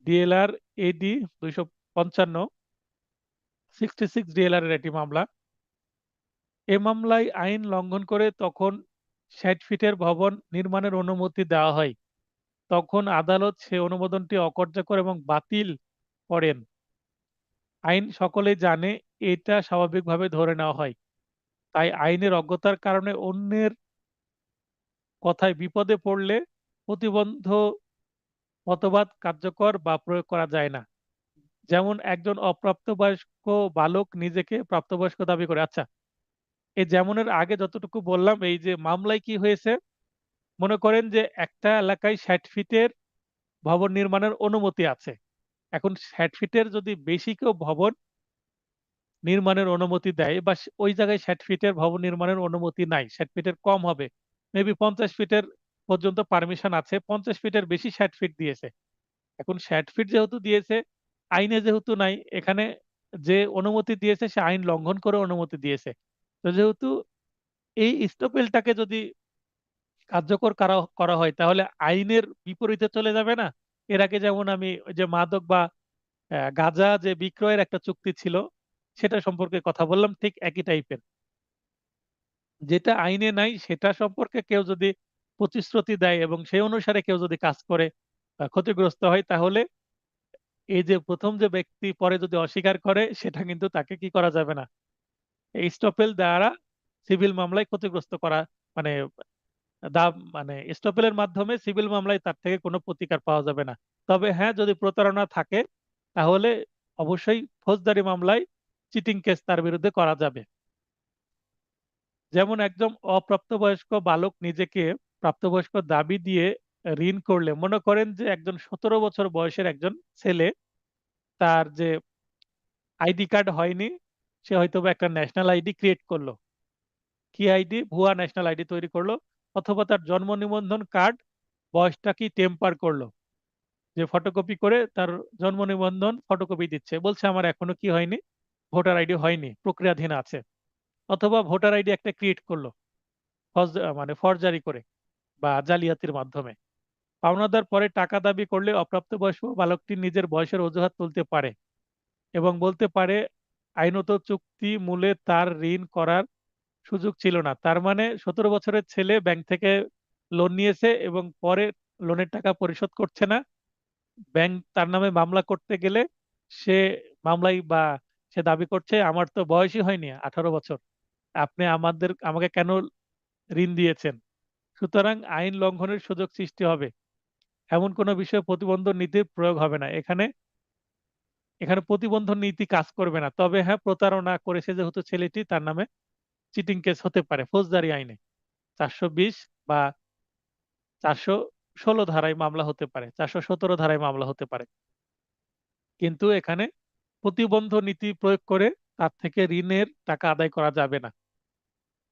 ডিএলআর এডি 255, 66 ডিএলআর এর একটি মামলা। এ মামলায় আইন লঙ্ঘন করে তখন 60 ফিটের ভবন নির্মাণের অনুমতি দেওয়া হয়। তখন আদালত সে অনুমোদনটি অকার্যকর এবং বাতিল করেন। আইন সকলেই জানে, এটা স্বাভাবিকভাবে ধরে নেওয়া হয়। তাই আইনের অজ্ঞতার কারণে অন্যের কথায় বিপদে পড়লে প্রতিবন্ধ মতবাদ কার্যকর বা প্রয়োগ করা যায় না। যেমন একজন অপ্রাপ্তবয়স্ক বালক নিজেকে প্রাপ্তবয়স্ক দাবি করে। আচ্ছা, এই যেমনের আগে যতটুকু বললাম, এই যে মামলায় কি হয়েছে, মনে করেন যে একটা এলাকায় 60 ফিটের ভবন নির্মাণের অনুমতি আছে। এখন 60 ফিটের যদি বেশি কেউ ভবন নির্মাণের অনুমতি দেয় বা ওই জায়গায় 60 ফিটের ভবন নির্মাণের অনুমতি নাই, 60 ফিটের কম হবে, মেবি 50 ফিটের পর্যন্ত পারমিশন আছে, 50 ফিটের বেশি 60 ফিট দিয়েছে। এখন 60 ফিট যেহেতু দিয়েছে, আইনে যেহেতু নাই, এখানে যে অনুমতি দিয়েছে সে আইন লঙ্ঘন করে অনুমতি দিয়েছে। তো যেহেতু এই স্টপেলটাকে যদি কার্যকর করা করা হয় তাহলে আইনের বিপরীতে চলে যাবে না? এর আগে যেমন আমি ওই যে মাদক বা গাঁজা যে বিক্রয়ের একটা চুক্তি ছিল সেটা সম্পর্কে কথা বললাম, ঠিক একই টাইপের। যেটা আইনে নাই সেটা সম্পর্কে কেউ যদি প্রতিশ্রুতি দেয় এবং সেই অনুসারে কেউ যদি কাজ করে ক্ষতিগ্রস্ত হয়, তাহলে এই যে প্রথম যে ব্যক্তি পরে যদি অস্বীকার করে সেটা কিন্তু তাকে কি করা যাবে না, এই স্টপেল দ্বারা সিভিল মামলায় ক্ষতিগ্রস্ত করা, মানে দাম, মানে স্টপেলের মাধ্যমে সিভিল মামলায় তার থেকে কোনো প্রতিকার পাওয়া যাবে না। তবে হ্যাঁ, যদি প্রতারণা থাকে তাহলে অবশ্যই ফৌজদারি মামলায় চিটিং কেস তার বিরুদ্ধে করা যাবে। যেমন একজন অপ্রাপ্তবয়স্ক বালক নিজেকে প্রাপ্তবয়স্ক দাবি দিয়ে ঋণ করলে, মনে করেন যে একজন 17 বছর বয়সের একজন ছেলে, তার যে আইডি কার্ড হয়নি, সে হয়তো বা একটা ন্যাশনাল আইডি ক্রিয়েট করলো, কি আইডি, ভুয়া ন্যাশনাল আইডি তৈরি করলো, অথবা তার জন্ম নিবন্ধন কার্ড বয়সটা কি টেম্পার করলো, যে ফটোকপি করে তার জন্ম নিবন্ধন ফটোকপি দিচ্ছে, বলছে আমার এখনো কি হয়নি, ভোটার আইডি হয়নি, প্রক্রিয়াধীন আছে। অথবা ভোটার আইডি একটা ক্রিয়েট করলো মানে ফরজারি করে বা জালিয়াতির মাধ্যমে। পাওনাদার পরে টাকা দাবি করলে অপ্রাপ্তবয়স্ক বালকটি নিজের বয়সের অজুহাত তুলতে পারে এবং বলতে পারে আইনত চুক্তি মূলে তার ঋণ করার সুযোগ ছিল না। তার মানে 17 বছরের ছেলে ব্যাংক থেকে লোন নিয়েছে এবং পরে লোনের টাকা পরিশোধ করছে না, ব্যাংক তার নামে মামলা করতে গেলে সে মামলায় বা সে দাবি করছে আমার তো বয়সই হয়নি 18 বছর, আপনি আমাকে কেন ঋণ দিয়েছেন। সুতরাং আইন লঙ্ঘনের সুযোগ সৃষ্টি হবে, এমন কোনো বিষয়ে প্রতিবন্ধ নীতির প্রয়োগ হবে না। এখানে এখানে প্রতিবন্ধ নীতি কাজ করবে না। তবে হ্যাঁ, প্রতারণা করেছে যেহেতু ছেলেটি, তার নামে চিটিং কেস হতে পারে ফৌজদারি আইনে, 420 বা 416 ধারায় মামলা হতে পারে, 417 ধারায় মামলা হতে পারে। কিন্তু এখানে প্রতিবন্ধ নীতি প্রয়োগ করে তার থেকে ঋণের টাকা আদায় করা যাবে না।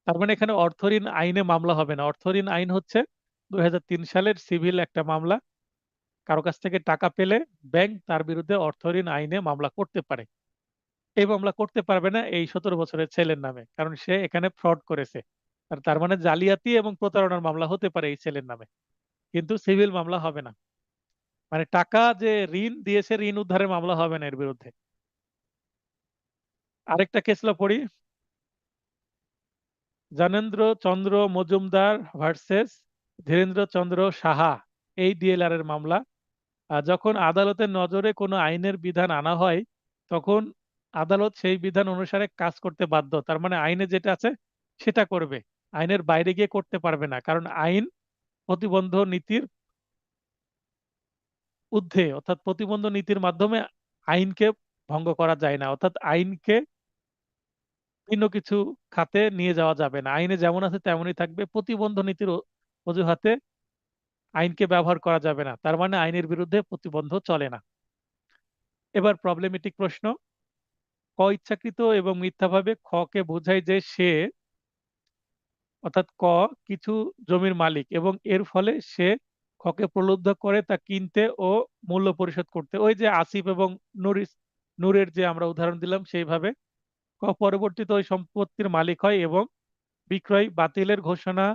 তার মানে এখানে অর্থ ঋণ আইনে মামলা হবে না। অর্থ ঋণ আইন হচ্ছে 2003 সালের সিভিল একটা মামলা। কারো কাছ থেকে টাকা পেলে ব্যাংক তার বিরুদ্ধে অর্থ ঋণ আইনে মামলা করতে পারে। এই মামলা করতে পারবে না এই 17 বছরের ছেলের নামে, কারণ সে এখানে ফ্রড করেছে। আর তার মানে জালিয়াতি এবং প্রতারণার মামলা হতে পারে এই ছেলের নামে, কিন্তু সিভিল মামলা হবে না। মানে টাকা যে ঋণ দিয়েছে, ঋণ উদ্ধারের মামলা হবে না এর বিরুদ্ধে। আরেকটা কেস ল পড়ি, জ্ঞানেন্দ্র চন্দ্র মজুমদার ভার্সেস ধীরেন্দ্র চন্দ্র সাহা, এই ডিএলআর এর মামলা। যখন আদালতের নজরে কোনো আইনের বিধান আনা হয়, তখন আদালত সেই বিধান অনুসারে কাজ করতে বাধ্য। তার মানে আইনে যেটা আছে সেটা করবে, আইনের বাইরে গিয়ে করতে পারবে না, কারণ আইন প্রতিবন্ধ নীতির ঊর্ধ্বে, অর্থাৎ প্রতিবন্ধ নীতির মাধ্যমে আইনকে ভঙ্গ করা যায় না, অর্থাৎ আইনকে ভিন্ন কিছু খাতে নিয়ে যাওয়া যাবে না। আইনে যেমন আছে তেমনই থাকবে, প্রতিবন্ধ নীতির অজুহাতে আইনকে ব্যবহার করা যাবে না, তার মানে আইনের বিরুদ্ধে প্রতিবন্ধ চলে না। এবার প্রবলেমেটিক প্রশ্ন, ক ইচ্ছাকৃত এবং মিথ্যাভাবে খ কে বোঝায় যে সে, অর্থাৎ ক কিছু জমির মালিক এবং এর ফলে সে খকে প্রলুব্ধ করে তা কিনতে ও মূল্য পরিশোধ করতে। ওই যে আসিফ এবং নূরের যে আমরা উদাহরণ দিলাম সেইভাবে। ক পরবর্তীতে ওই সম্পত্তির মালিক হয় এবং বিক্রয় বাতিলের ঘোষণা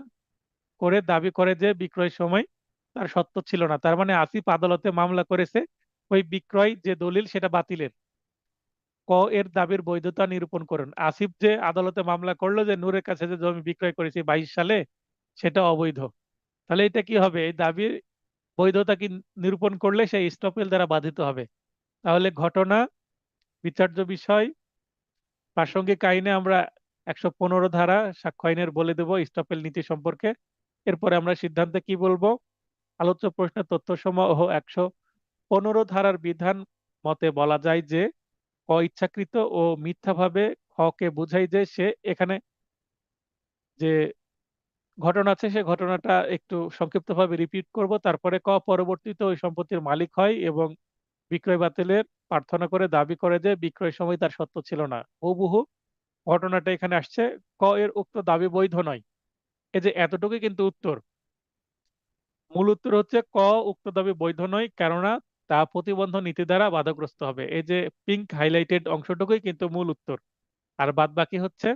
করে দাবি করে যে বিক্রয়ের সময় তার সত্য ছিল না। তার মানে আসিফ আদালতে মামলা করেছে ওই বিক্রয় যে দলিল সেটা বাতিলের। ক এর দাবির বৈধতা নিরূপণ করুন। আসিফ যে আদালতে মামলা করলো যে নূরের কাছে যে জমি বিক্রয় করেছে 22 সালে, সেটা অবৈধ, তাহলে এটা কি হবে, এই দাবির বৈধতা কি নিরূপণ করলে সেই স্টপেল দ্বারা বাধিত হবে। তাহলে ঘটনা, বিচার্য বিষয়, প্রাসঙ্গিক আইনে আমরা 115 ধারা সাক্ষ্য আইনের বলে দেব স্টপেল নীতি সম্পর্কে। এরপরে আমরা সিদ্ধান্তে কি বলবো, আলোচ্য প্রশ্নের তথ্যসমূহ 115 ধারার বিধান মতে বলা যায় যে ক ইচ্ছাকৃত ও মিথ্যাভাবে খ কে বুঝাই যে সে, এখানে যে ঘটনা আছে সে ঘটনাটা একটু সংক্ষিপ্তভাবে রিপিট করব, তারপরে ক পরবর্তীতে ওই সম্পত্তির মালিক হয় এবং বিক্রয় বাতিলের প্রার্থনা করে দাবি করে যে বিক্রয় সময় তার সত্য ছিল না। হুবহু ঘটনাটা এখানে আসছে, ক এর উক্ত দাবি বৈধ নয়। এই যে এতটুকু কিন্তু উত্তর। মূল উত্তর হচ্ছে ক উক্ত দাবি বৈধ নয়, কেননা তা প্রতিবন্ধ নীতি দ্বারা বাধাগ্রস্ত হবে। এই যে পিঙ্ক হাইলাইটেড অংশটুকুই কিন্তু মূল উত্তর, আর বাদ বাকি হচ্ছে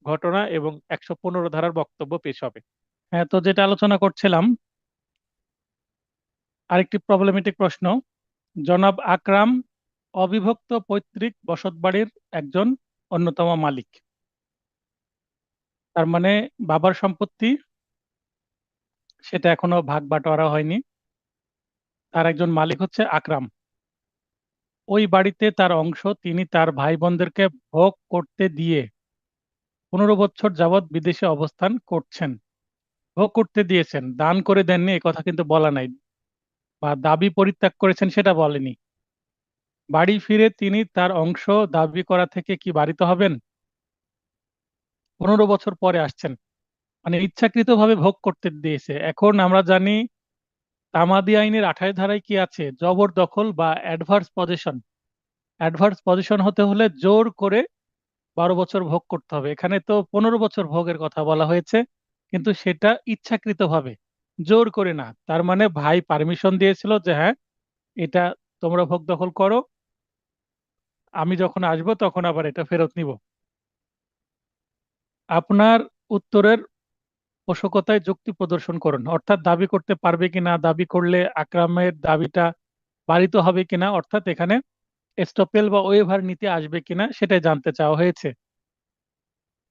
ঘটনা এবং 115 ধারার বক্তব্য পেশ হবে। হ্যাঁ, তো যেটা আলোচনা করছিলাম, আরেকটি প্রবলেমেটিক প্রশ্ন, জনাব আকরাম অবিভক্ত পৈতৃক বসতবাড়ির একজন অন্যতম মালিক। তার মানে বাবার সম্পত্তি সেটা এখনো ভাগ বাটোয়ারা হয়নি, তার একজন মালিক হচ্ছে আকরাম। ওই বাড়িতে তার অংশ তিনি তার ভাই বোনদেরকে ভোগ করতে দিয়ে 15 বছর যাবৎ বিদেশে অবস্থান করছেন, ভোগ করতে দিয়েছেন, দান করে দেননি এ কথা কিন্তু বলা নাই, বা দাবি পরিত্যাগ করেছেন সেটা বলেনি। বাড়ি ফিরে তিনি তার অংশ দাবি করা থেকে কি বারিত হবেন? 15 বছর পরে আসছেন, মানে ইচ্ছাকৃতভাবে ভোগ করতে দিয়েছে। এখন আমরা জানি তামাদি আইনের 28 ধারায় কি আছে, জবরদখল বা অ্যাডভার্স পজেশন। অ্যাডভার্স পজিশন হতে হলে জোর করে 12 বছর ভোগ করতে হবে। এখানে তো 15 বছর ভোগের কথা বলা হয়েছে, কিন্তু সেটা ইচ্ছাকৃতভাবে, জোর করে না। তার মানে ভাই পারমিশন দিয়েছিল যে হ্যাঁ, এটা তোমরা ভোগ দখল করো, আমি যখন আসবো তখন আবার এটা ফেরত নিব। আপনার উত্তরের পোষকতায় যুক্তি প্রদর্শন করুন, অর্থাৎ দাবি করতে পারবে কিনা, দাবি করলে আকরামের দাবিটা বারিত হবে কিনা, অর্থাৎ এখানে এস্টপেল বা ওয়েভার নিতে আসবে কিনা সেটাই জানতে চাওয়া হয়েছে।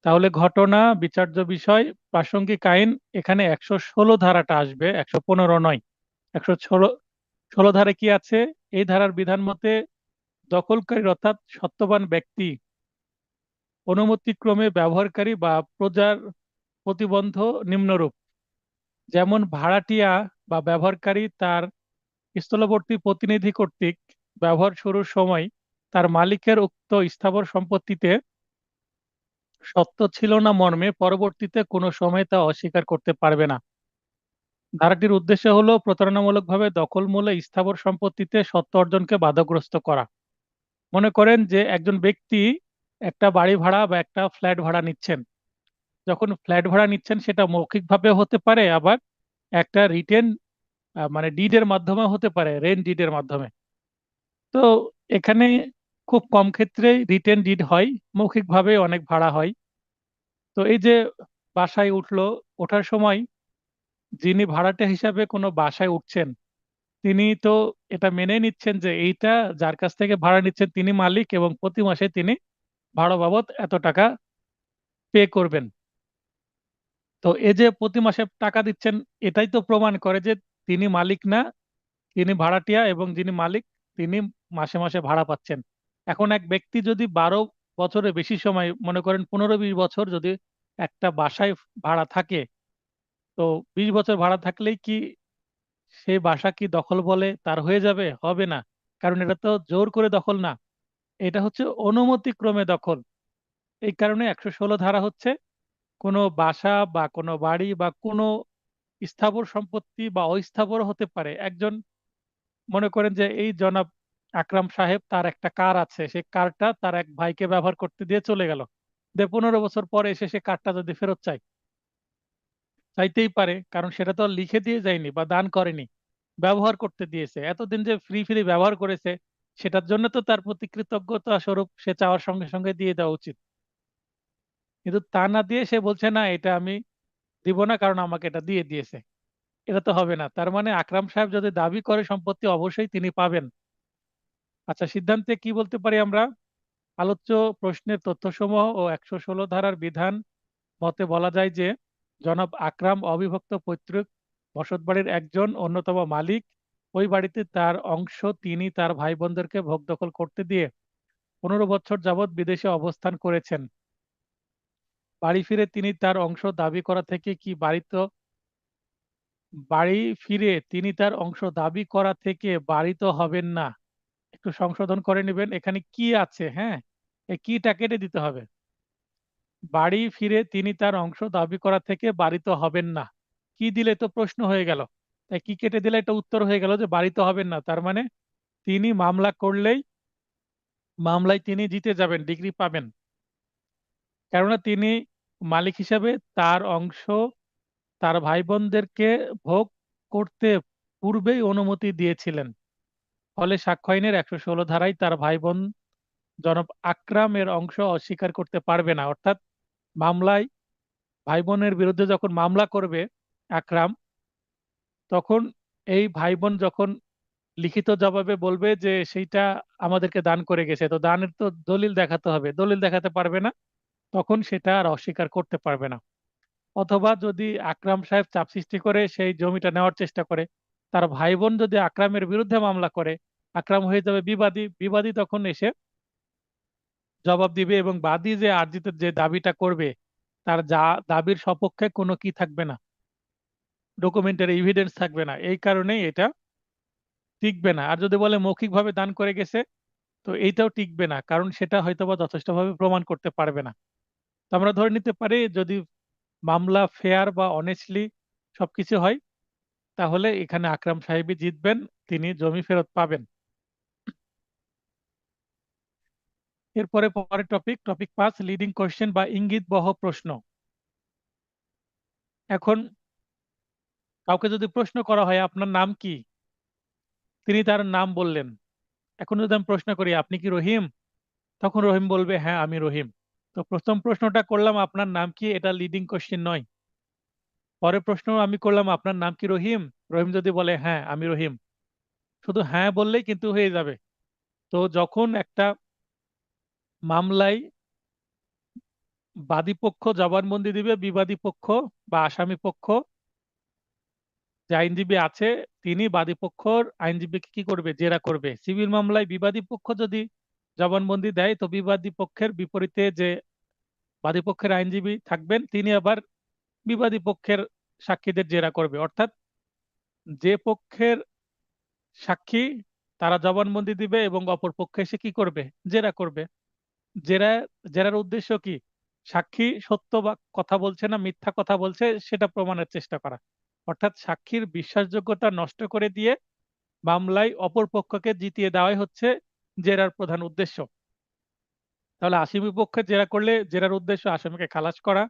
তাহলে ঘটনা, বিচার্য বিষয়, প্রাসঙ্গিক আইন, এখানে 116 ধারাটা আসবে, 115 নয়। 116 ধারায় কি আছে? এই ধারার বিধান মতে দখলকারী অর্থাৎ সত্ত্ববান ব্যক্তি অনুমতিক্রমে ব্যবহারকারী বা প্রজার প্রতিবন্ধ নিম্নরূপ: যেমন ভাড়াটিয়া বা ব্যবহারকারী তার স্থলবর্তী প্রতিনিধি কর্তৃক ব্যবহার শুরুর সময় তার মালিকের উক্ত স্থাবর সম্পত্তিতে সত্ত্ব ছিল না মর্মে পরবর্তীতে কোনো সময় তা অস্বীকার করতে পারবে না। ধারাটির উদ্দেশ্য হলো প্রতারণামূলকভাবে দখলমূলে স্থাবর সম্পত্তিতে সত্ত্ব অর্জনকে বাধাগ্রস্ত করা। মনে করেন যে একজন ব্যক্তি একটা বাড়ি ভাড়া বা একটা ফ্ল্যাট ভাড়া নিচ্ছেন। যখন ফ্ল্যাট ভাড়া নিচ্ছেন সেটা মৌখিকভাবে হতে পারে, আবার একটা রিটেন মানে ডিডের মাধ্যমে হতে পারে, রেন্ট ডিডের মাধ্যমে। তো এখানে খুব কম ক্ষেত্রেই রিটেন ডিড হয়, মৌখিকভাবে অনেক ভাড়া হয়। তো এই যে বাসায় উঠলো, ওঠার সময় যিনি ভাড়াটে হিসাবে কোনো বাসায় উঠছেন, তিনি তো এটা মেনে নিচ্ছেন যে এইটা যার কাছ থেকে ভাড়া নিচ্ছেন তিনি মালিক, এবং প্রতি মাসে তিনি ভাড়া বাবদ এত টাকা পে করবেন। তো এই যে প্রতি মাসে টাকা দিচ্ছেন, এটাই তো প্রমাণ করে যে তিনি মালিক না, তিনি ভাড়াটিয়া, এবং যিনি মালিক তিনি মাসে মাসে ভাড়া পাচ্ছেন। এখন এক ব্যক্তি যদি 12 বছরের বেশি সময়, মনে করেন 15-20 বছর যদি একটা বাসায় ভাড়া থাকে, তো 20 বছর ভাড়া থাকলেই কি সেই বাসা কি দখল বলে তার হয়ে যাবে? হবে না। কারণ এটা তো জোর করে দখল না, এটা হচ্ছে অনুমতিক্রমে দখল। এই কারণে 116 ধারা হচ্ছে কোনো বাসা বা কোনো বাড়ি বা কোনো স্থাবর সম্পত্তি বা অস্থাবর হতে পারে। একজন, মনে করেন যে এই জনাব আকরাম সাহেব, তার একটা কার আছে, সেই কারটা তার এক ভাইকে ব্যবহার করতে দিয়ে চলে গেল। 15 বছর পরে এসে সে কারটা যদি ফেরত চায়, চাইতেই পারে, কারণ সেটা তো আর লিখে দিয়ে যায়নি বা দান করেনি, ব্যবহার করতে দিয়েছে। এতদিন যে ফ্রি ফ্রি ব্যবহার করেছে, সেটার জন্য তো তার প্রতি কৃতজ্ঞতা স্বরূপ সে চাওয়ার সঙ্গে সঙ্গে দিয়ে দেওয়া উচিত। কিন্তু তা না দিয়ে সে বলছে না, এটা আমি দিব না কারণ আমাকে এটা দিয়ে দিয়েছে। এটা তো হবে না। তার মানে আকরাম সাহেব যদি দাবি করে সম্পত্তি, অবশ্যই তিনি পাবেন। আচ্ছা, সিদ্ধান্তে কি বলতে পারি আমরা? আলোচ্য প্রশ্নের তথ্যসমূহ ও 116 ধারার বিধান মতে বলা যায় যে জনাব আকরাম অবিভক্ত পৈতৃক বসতবাড়ির একজন অন্যতম মালিক। ওই বাড়িতে তার অংশ তিনি তার ভাই বোনদেরকে ভোগ দখল করতে দিয়ে 15 বছর যাবৎ বিদেশে অবস্থান করেছেন। বাড়ি ফিরে তিনি তার অংশ দাবি করা থেকে কি বারিত বাড়ি ফিরে তিনি তার অংশ দাবি করা থেকে বারিত হবেন না। একটু সংশোধন করে নেবেন, এখানে কি আছে, হ্যাঁ, এই কিটা কেটে দিতে হবে। বাড়ি ফিরে তিনি তার অংশ দাবি করা থেকে বারিত হবেন না, কি দিলে তো প্রশ্ন হয়ে গেল। তাই কি কেটে দিলে এটা উত্তর হয়ে গেল যে বারিত হবেন না। তার মানে তিনি মামলা করলেই মামলায় তিনি জিতে যাবেন, ডিগ্রি পাবেন। কেননা তিনি মালিক হিসাবে তার অংশ তার ভাই বোনদেরকে ভোগ করতে পূর্বেই অনুমতি দিয়েছিলেন। ফলে সাক্ষ্য আইনের 116 ধারায় তার ভাই বোন জনাব আকরামের অংশ অস্বীকার করতে পারবে না। অর্থাৎ মামলায় ভাই বোনের বিরুদ্ধে যখন মামলা করবে আকরাম, তখন এই ভাই বোন যখন লিখিত জবাবে বলবে যে সেইটা আমাদেরকে দান করে গেছে, তো দানের তো দলিল দেখাতে হবে, দলিল দেখাতে পারবে না, তখন সেটা আর অস্বীকার করতে পারবে না। অথবা যদি আকরাম সাহেব চাপ সৃষ্টি করে সেই জমিটা নেওয়ার চেষ্টা করে, তার ভাই বোন যদি আকরামের বিরুদ্ধে মামলা করে, আকরাম হয়ে যাবে বিবাদী। বিবাদী তখন এসে জবাব দিবে, এবং বাদী যে আর্জিত যে দাবিটা করবে তার দাবির সপক্ষে কোনো কি থাকবে না, ডকুমেন্টারি এভিডেন্স থাকবে না, এই কারণেই এটা টিকবে না। আর যদি বলে মৌখিকভাবে দান করে গেছে, তো এইটাও টিকবে না, কারণ সেটা হয়তোবা যথেষ্টভাবে প্রমাণ করতে পারবে না। তো আমরা ধরে নিতে পারি যদি মামলা ফেয়ার বা অনেস্টলি সবকিছু হয়, তাহলে এখানে আকরাম সাহেবই জিতবেন, তিনি জমি ফেরত পাবেন। এরপরে পরের টপিক 5, লিডিং কোশ্চেন বা ইঙ্গিতবহ প্রশ্ন। এখন কাউকে যদি প্রশ্ন করা হয় আপনার নাম কি, তিনি তার নাম বললেন। এখন যদি আমি প্রশ্ন করি আপনি কি রহিম, তখন রহিম বলবে হ্যাঁ আমি রহিম। তো প্রথম প্রশ্নটা করলাম আপনার নাম কি, এটা লিডিং কোশ্চেন নয়। পরের প্রশ্ন আমি করলাম আপনার নাম কি রহিম, রহিম যদি বলে হ্যাঁ আমি রহিম, শুধু হ্যাঁ বললেই কিন্তু হয়ে যাবে। তো যখন একটা মামলায় বাদী পক্ষ জবানবন্দি দিবে, বিবাদী পক্ষ বা আসামি পক্ষ যে আইনজীবী আছে, তিনি বাদী পক্ষর আইনজীবীকে কি করবে, জেরা করবে। সিভিল মামলায় বিবাদী পক্ষ যদি জবানবন্দি দেয়, তো বিবাদী পক্ষের বিপরীতে যে বাদী পক্ষের আইনজীবী থাকবেন, তিনি আবার বিবাদী পক্ষের সাক্ষীদের জেরা করবে। অর্থাৎ যে পক্ষের সাক্ষী তারা জবানবন্দি দিবে এবং অপর পক্ষে এসে কি করবে, জেরা করবে। জেরা জেরার উদ্দেশ্য কি, সাক্ষী সত্য বা কথা বলছে না মিথ্যা কথা বলছে সেটা প্রমাণের চেষ্টা করা। অর্থাৎ সাক্ষীর বিশ্বাসযোগ্যতা নষ্ট করে দিয়ে মামলায় অপর পক্ষকে জিতিয়ে দেওয়াই হচ্ছে জেরার প্রধান উদ্দেশ্য। তাহলে আসামি পক্ষে জেরা করলে জেরার উদ্দেশ্য আসামিকে খালাস করা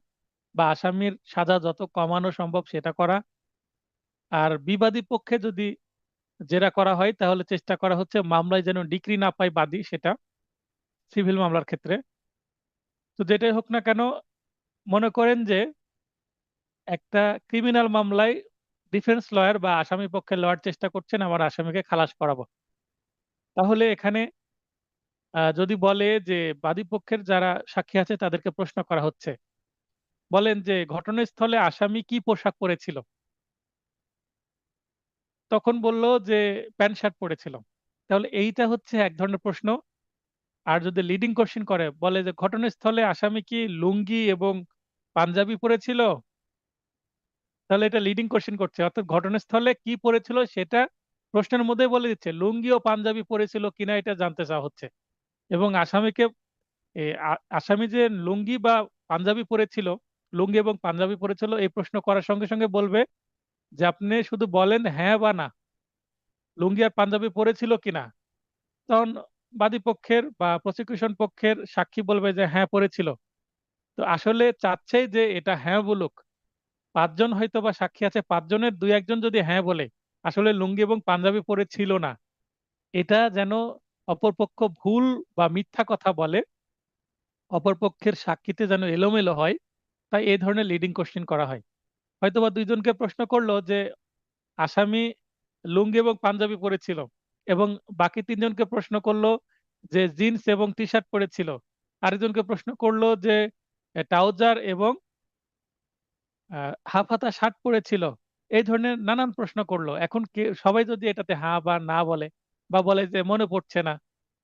বা আসামির সাজা যত কমানো সম্ভব সেটা করা। আর বিবাদী পক্ষে যদি জেরা করা হয় তাহলে চেষ্টা করা হচ্ছে মামলায় যেন ডিক্রি না পায় বাদী, সেটা সিভিল মামলার ক্ষেত্রে। তো যেটাই হোক না কেন, মনে করেন যে একটা ক্রিমিনাল মামলায় ডিফেন্স লয়ার বা আসামি পক্ষের লয়ার চেষ্টা করছেন আমার আসামিকে খালাস করাবো। তাহলে এখানে যদি বলে যে বাদী পক্ষের যারা সাক্ষী আছে তাদেরকে প্রশ্ন করা হচ্ছে, বলেন যে ঘটনাস্থলে আসামি কি পোশাক পরেছিল, তখন বলল যে প্যান্ট শার্ট পরেছিল। তাহলে এইটা হচ্ছে এক ধরনের প্রশ্ন। আর যদি লিডিং কোশ্চেন করে বলে যে ঘটনাস্থলে আসামি কি লুঙ্গি এবং পাঞ্জাবি পরেছিল, তাহলে এটা লিডিং কোশ্চেন করছে। অর্থাৎ ঘটনাস্থলে কি পরেছিল সেটা প্রশ্নের মধ্যে বলে দিচ্ছে, লুঙ্গি ও পাঞ্জাবি পরেছিল কিনা এটা জানতে চাওয়া হচ্ছে। এবং আসামিকে আসামি যে লুঙ্গি বা পাঞ্জাবি পরেছিল, লুঙ্গি এবং পাঞ্জাবি পরেছিল এই প্রশ্ন করার সঙ্গে সঙ্গে বলবে যে আপনি শুধু বলেন হ্যাঁ বা না, লুঙ্গি আর পাঞ্জাবি পরেছিল কিনা। তখন বাদী পক্ষের বা প্রসিকিউশন পক্ষের সাক্ষী বলবে যে হ্যাঁ পরেছিল। তো আসলে চাচ্ছে যে এটা হ্যাঁ বলুক। পাঁচজন হয়তো বা সাক্ষী আছে, পাঁচজনের দুই একজন যদি হ্যাঁ বলে আসলে লুঙ্গি এবং পাঞ্জাবি পরে ছিল না, এটা যেন অপরপক্ষ ভুল বা মিথ্যা কথা বলে, অপরপক্ষের সাক্ষীতে যেন এলোমেলো হয়, তাই এই ধরনের লিডিং কোশ্চেন করা হয়। হয়তোবা দুইজনকে প্রশ্ন করলো যে আসামি লুঙ্গি এবং পাঞ্জাবি পরেছিল, এবং বাকি তিনজনকে প্রশ্ন করলো যে জিন্স এবং টি শার্ট পরেছিল। আরেকজনকে প্রশ্ন করলো যে ট্রাউজার এবং হাফ হাতা শার্ট পরেছিল। এই ধরনের নানান প্রশ্ন করলো। এখন সবাই যদি এটাতে হ্যাঁ বা না বলে বা বলে যে মনে পড়ছে না,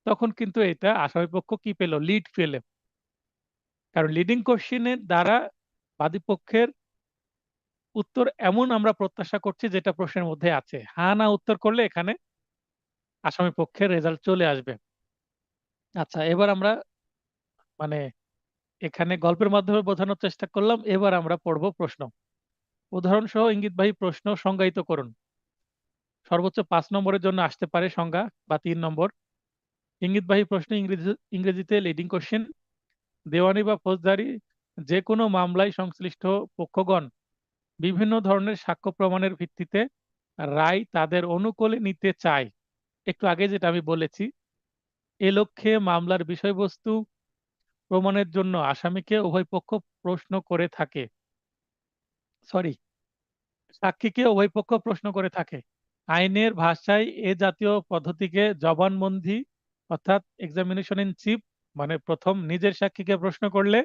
তখন কিন্তু এটা আসামিপক্ষ কি পেল, লিড পেলে। কারণ লিডিং কোশ্চেনের দ্বারা বাদীপক্ষের উত্তর এমন আমরা প্রত্যাশা করছি যেটা প্রশ্নের মধ্যে আছে। হ্যাঁ না উত্তর করলে এখানে আসামি পক্ষের রেজাল্ট চলে আসবে। আচ্ছা, এবার আমরা মানে এখানে গল্পের মাধ্যমে বোঝানোর চেষ্টা করলাম, এবার আমরা পড়ব প্রশ্ন। উদাহরণ সহ ইঙ্গিতবাহী প্রশ্ন সংজ্ঞায়িত করুন। সর্বোচ্চ 5 নম্বরের জন্য আসতে পারে সংজ্ঞা, বা 3 নম্বর। ইঙ্গিতবাহী প্রশ্ন ইংরেজিতে লিডিং কোশ্চেন। দেওয়ানি বা ফৌজদারি যে কোনো মামলায় সংশ্লিষ্ট পক্ষগণ বিভিন্ন ধরনের সাক্ষ্য প্রমাণের ভিত্তিতে রায় তাদের অনুকূলে নিতে চায়। একটু আগে যেটা আমি বলেছি, এ লক্ষ্যে মামলার বিষয়বস্তু প্রমাণের জন্য আসামিকে উভয় পক্ষ প্রশ্ন করে থাকে, সরি, সাক্ষীকে উভয় পক্ষ প্রশ্ন করে থাকে। আইনের ভাষায় এ জাতীয় পদ্ধতিকে জবানবন্দি অর্থাৎ এক্সামিনেশন ইন চিফ, মানে প্রথম নিজের সাক্ষীকে প্রশ্ন করলে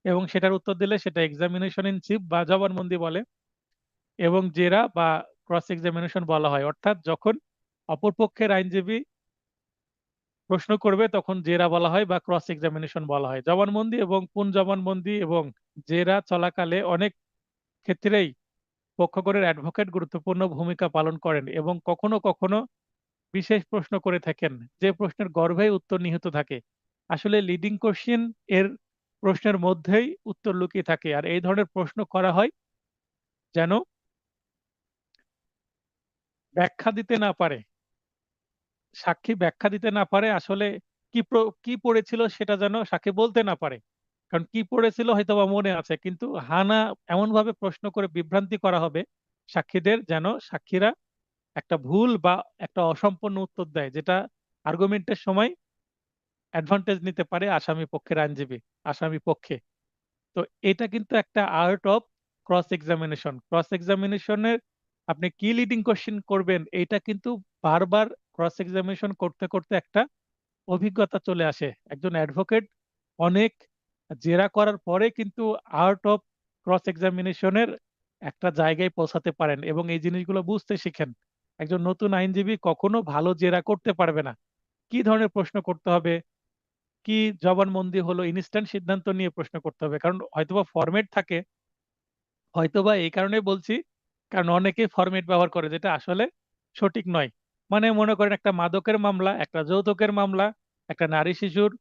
এবং সেটার উত্তর দিলে সেটা এক্সামিনেশন ইন চিফ বা জবানবন্দি বলে, এবং জেরা বা ক্রস এক্সামিনেশন বলা হয়। অর্থাৎ যখন অপরপক্ষের আইনজীবী প্রশ্ন করবে তখন জেরা বলা হয় বা ক্রস এক্সামিনেশন বলা হয়। জবানবন্দি এবং পুন জবানবন্দি এবং জেরা চলাকালে অনেক ক্ষেত্রেই পক্ষগণের অ্যাডভোকেট গুরুত্বপূর্ণ ভূমিকা পালন করেন এবং কখনো কখনো বিশেষ প্রশ্ন করে থাকেন, যে প্রশ্নের গর্ভেই উত্তর নিহিত থাকে। আসলে লিডিং কোশ্চেন এর প্রশ্নের মধ্যেই উত্তর লুকিয়ে থাকে, আর এই ধরনের প্রশ্ন করা হয় যেন ব্যাখ্যা দিতে না পারে, সাক্ষী ব্যাখ্যা দিতে না পারে আসলে কি পড়েছিল সেটা যেন সাক্ষী বলতে না পারে। কারণ কি পড়েছিল হয়তো বা মনে আছে, কিন্তু হানা এমন ভাবে প্রশ্ন করে বিভ্রান্তি করা হবে সাক্ষীদের, যেন সাক্ষীরা একটা ভুল বা একটা অসম্পূর্ণ উত্তর দেয়, যেটা আর্গুমেন্টের সময় অ্যাডভান্টেজ নিতে পারে আসামি পক্ষের আইনজীবী, আসামি পক্ষে। তো এটা কিন্তু একটা art of cross examination. Cross এক্সামিনেশনের আপনি কি লিডিং কোশ্চেন করবেন, এটা কিন্তু বারবার ক্রস এক্সামিনেশন করতে করতে একটা অভিজ্ঞতা চলে আসে। একজন অ্যাডভোকেট অনেক জেরা করার পরে কিন্তু আর্ট অফ ক্রস এক্সামিনেশনের একটা জায়গায় পৌঁছাতে পারেন এবং এই জিনিসগুলো বুঝতে শিখেন। একজন নতুন আইনজীবী কখনো ভালো জেরা করতে পারবে না। কি ধরনের প্রশ্ন করতে হবে, কি জবানবন্দি হলো, ইনস্ট্যান্ট সিদ্ধান্ত নিয়ে প্রশ্ন করতে হবে, কারণ হয়তোবা ফরম্যাট থাকে। হয়তোবা এই কারণে বলছি, কারণ অনেকেই ফরম্যাট ব্যবহার করে যেটা আসলে সঠিক নয়। মানে মনে করেন একটা মাদকের মামলা, একটা যৌতুকের মামলা, একটা নারী শিশুর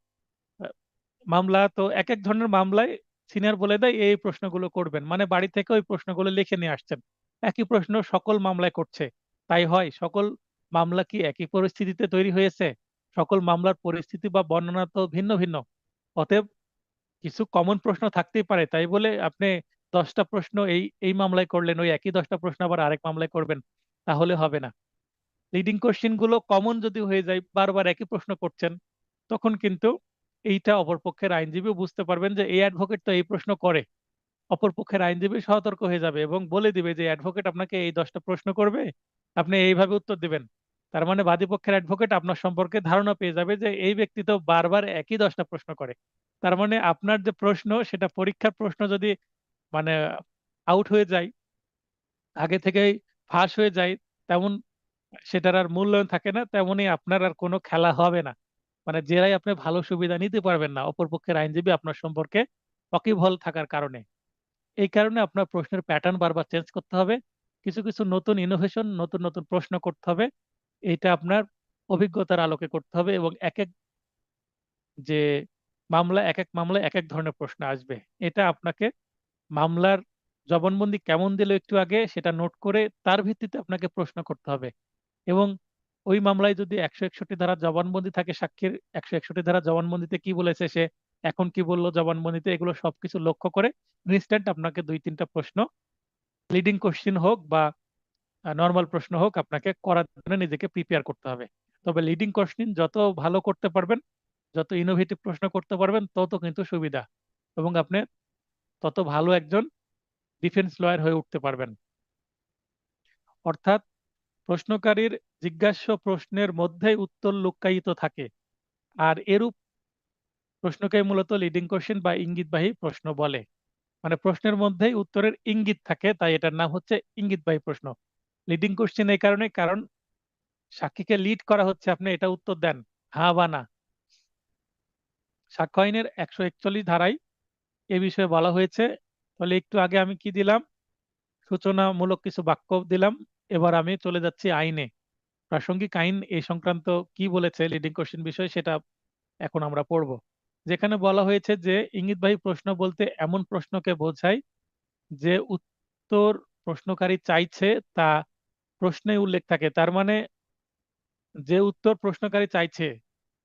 মামলা, তো এক এক ধরনের মামলায় সিনিয়র বলে দেয় এই প্রশ্নগুলো করবেন, মানে বাড়ি থেকে ওই প্রশ্নগুলো লিখে নিয়ে আসছেন। একই প্রশ্ন সকল মামলায় করছে, তাই হয় সকল মামলা কি একই পরিস্থিতিতে তৈরি হয়েছে? সকল মামলার পরিস্থিতি বা বর্ণনা তো ভিন্ন ভিন্ন। অতএব কিছু কমন প্রশ্ন থাকতেই পারে, তাই বলে আপনি 10টা প্রশ্ন এই এই মামলায় করলেন, ওই একই 10টা প্রশ্ন আবার আরেক মামলায় করবেন, তাহলে হবে না। লিডিং কোশ্চেন গুলো কমন যদি হয়ে যায়, বারবার একই প্রশ্ন করছেন, তখন কিন্তু এইটা অপরপক্ষের আইনজীবী বুঝতে পারবেন যে এই অ্যাডভোকেট তো এই প্রশ্ন করে। অপরপক্ষের আইনজীবী সতর্ক হয়ে যাবে এবং বলে দিবে যে অ্যাডভোকেট আপনাকে এই 10টা প্রশ্ন করবে, আপনি এইভাবে উত্তর দিবেন। তার মানে বাদীপক্ষের অ্যাডভোকেট আপনার সম্পর্কে ধারণা পেয়ে যাবে যে এই ব্যক্তি তো বারবার একই 10টা প্রশ্ন করে। তার মানে আপনার যে প্রশ্ন সেটা পরীক্ষার প্রশ্ন যদি মানে আউট হয়ে যায়, আগে থেকেই ফাঁস হয়ে যায়, তেমন সেটার আর মূল্যায়ন থাকে না, তেমনি আপনার আর কোনো খেলা হবে না। মানে জেরাই আপনি ভালো সুবিধা নিতে পারবেন না অপরপক্ষের আইনজীবী আপনার সম্পর্কে ওয়াকিবহাল থাকার কারণে। এই কারণে আপনার প্রশ্নের প্যাটার্ন বারবার চেঞ্জ করতে হবে, কিছু কিছু নতুন ইনোভেশন, নতুন নতুন প্রশ্ন করতে হবে। এটা আপনার অভিজ্ঞতার আলোকে করতে হবে এবং এক এক যে এক এক মামলায় এক এক ধরনের প্রশ্ন আসবে। এটা আপনাকে মামলার জবানবন্দি কেমন দিল একটু আগে সেটা নোট করে তার ভিত্তিতে আপনাকে প্রশ্ন করতে হবে। এবং ওই মামলায় যদি 161 ধারা জবানবন্দি থাকে, সাক্ষীর 161 ধারা জবানবন্দিতে কি বলেছে সে, এখন কি বললো জবানবন্দিতে, এগুলো সবকিছু লক্ষ্য করে ইনস্ট্যান্ট আপনাকে 2-3টা প্রশ্ন, লিডিং কোশ্চেন হোক বা নর্মাল প্রশ্ন হোক, আপনাকে করার জন্য নিজেকে প্রিপেয়ার করতে হবে। তবে লিডিং কোশ্চেন যত ভালো করতে পারবেন, যত ইনোভেটিভ প্রশ্ন করতে পারবেন, তত কিন্তু সুবিধা, এবং আপনি তত ভালো একজন ডিফেন্স লয়ার হয়ে উঠতে পারবেন। অর্থাৎ প্রশ্নকারীর জিজ্ঞাস্য প্রশ্নের মধ্যেই উত্তর লুক্কায়িত থাকে, আর এরূপ প্রশ্নকে মূলত লিডিং কোশ্চেন বা ইঙ্গিতবাহী প্রশ্ন বলে। মানে প্রশ্নের মধ্যেই উত্তরের ইঙ্গিত থাকে, তাই এটার নাম হচ্ছে ইঙ্গিতবাহী প্রশ্ন। লিডিং কোশ্চেন এই কারণে, কারণ সাক্ষীকে লিড করা হচ্ছে, আপনি এটা উত্তর দেন, হ্যাঁ বা না। সাক্ষ্য আইনের 141 ধারায় এ বিষয়ে বলা হয়েছে। তাহলে একটু আগে আমি কি দিলাম, সূচনামূলক কিছু বাক্য দিলাম। এবার আমি চলে যাচ্ছি আইনে। প্রাসঙ্গিক আইন এই সংক্রান্ত কি বলেছে লিডিং কোশ্চেন বিষয়ে, সেটা এখন আমরা পড়ব। যেখানে বলা হয়েছে যে ইঙ্গিতবাহী প্রশ্ন বলতে এমন প্রশ্নকে বোঝায় যে উত্তর প্রশ্নকারী চাইছে তা প্রশ্নে উল্লেখ থাকে। তার মানে যে উত্তর প্রশ্নকারী চাইছে,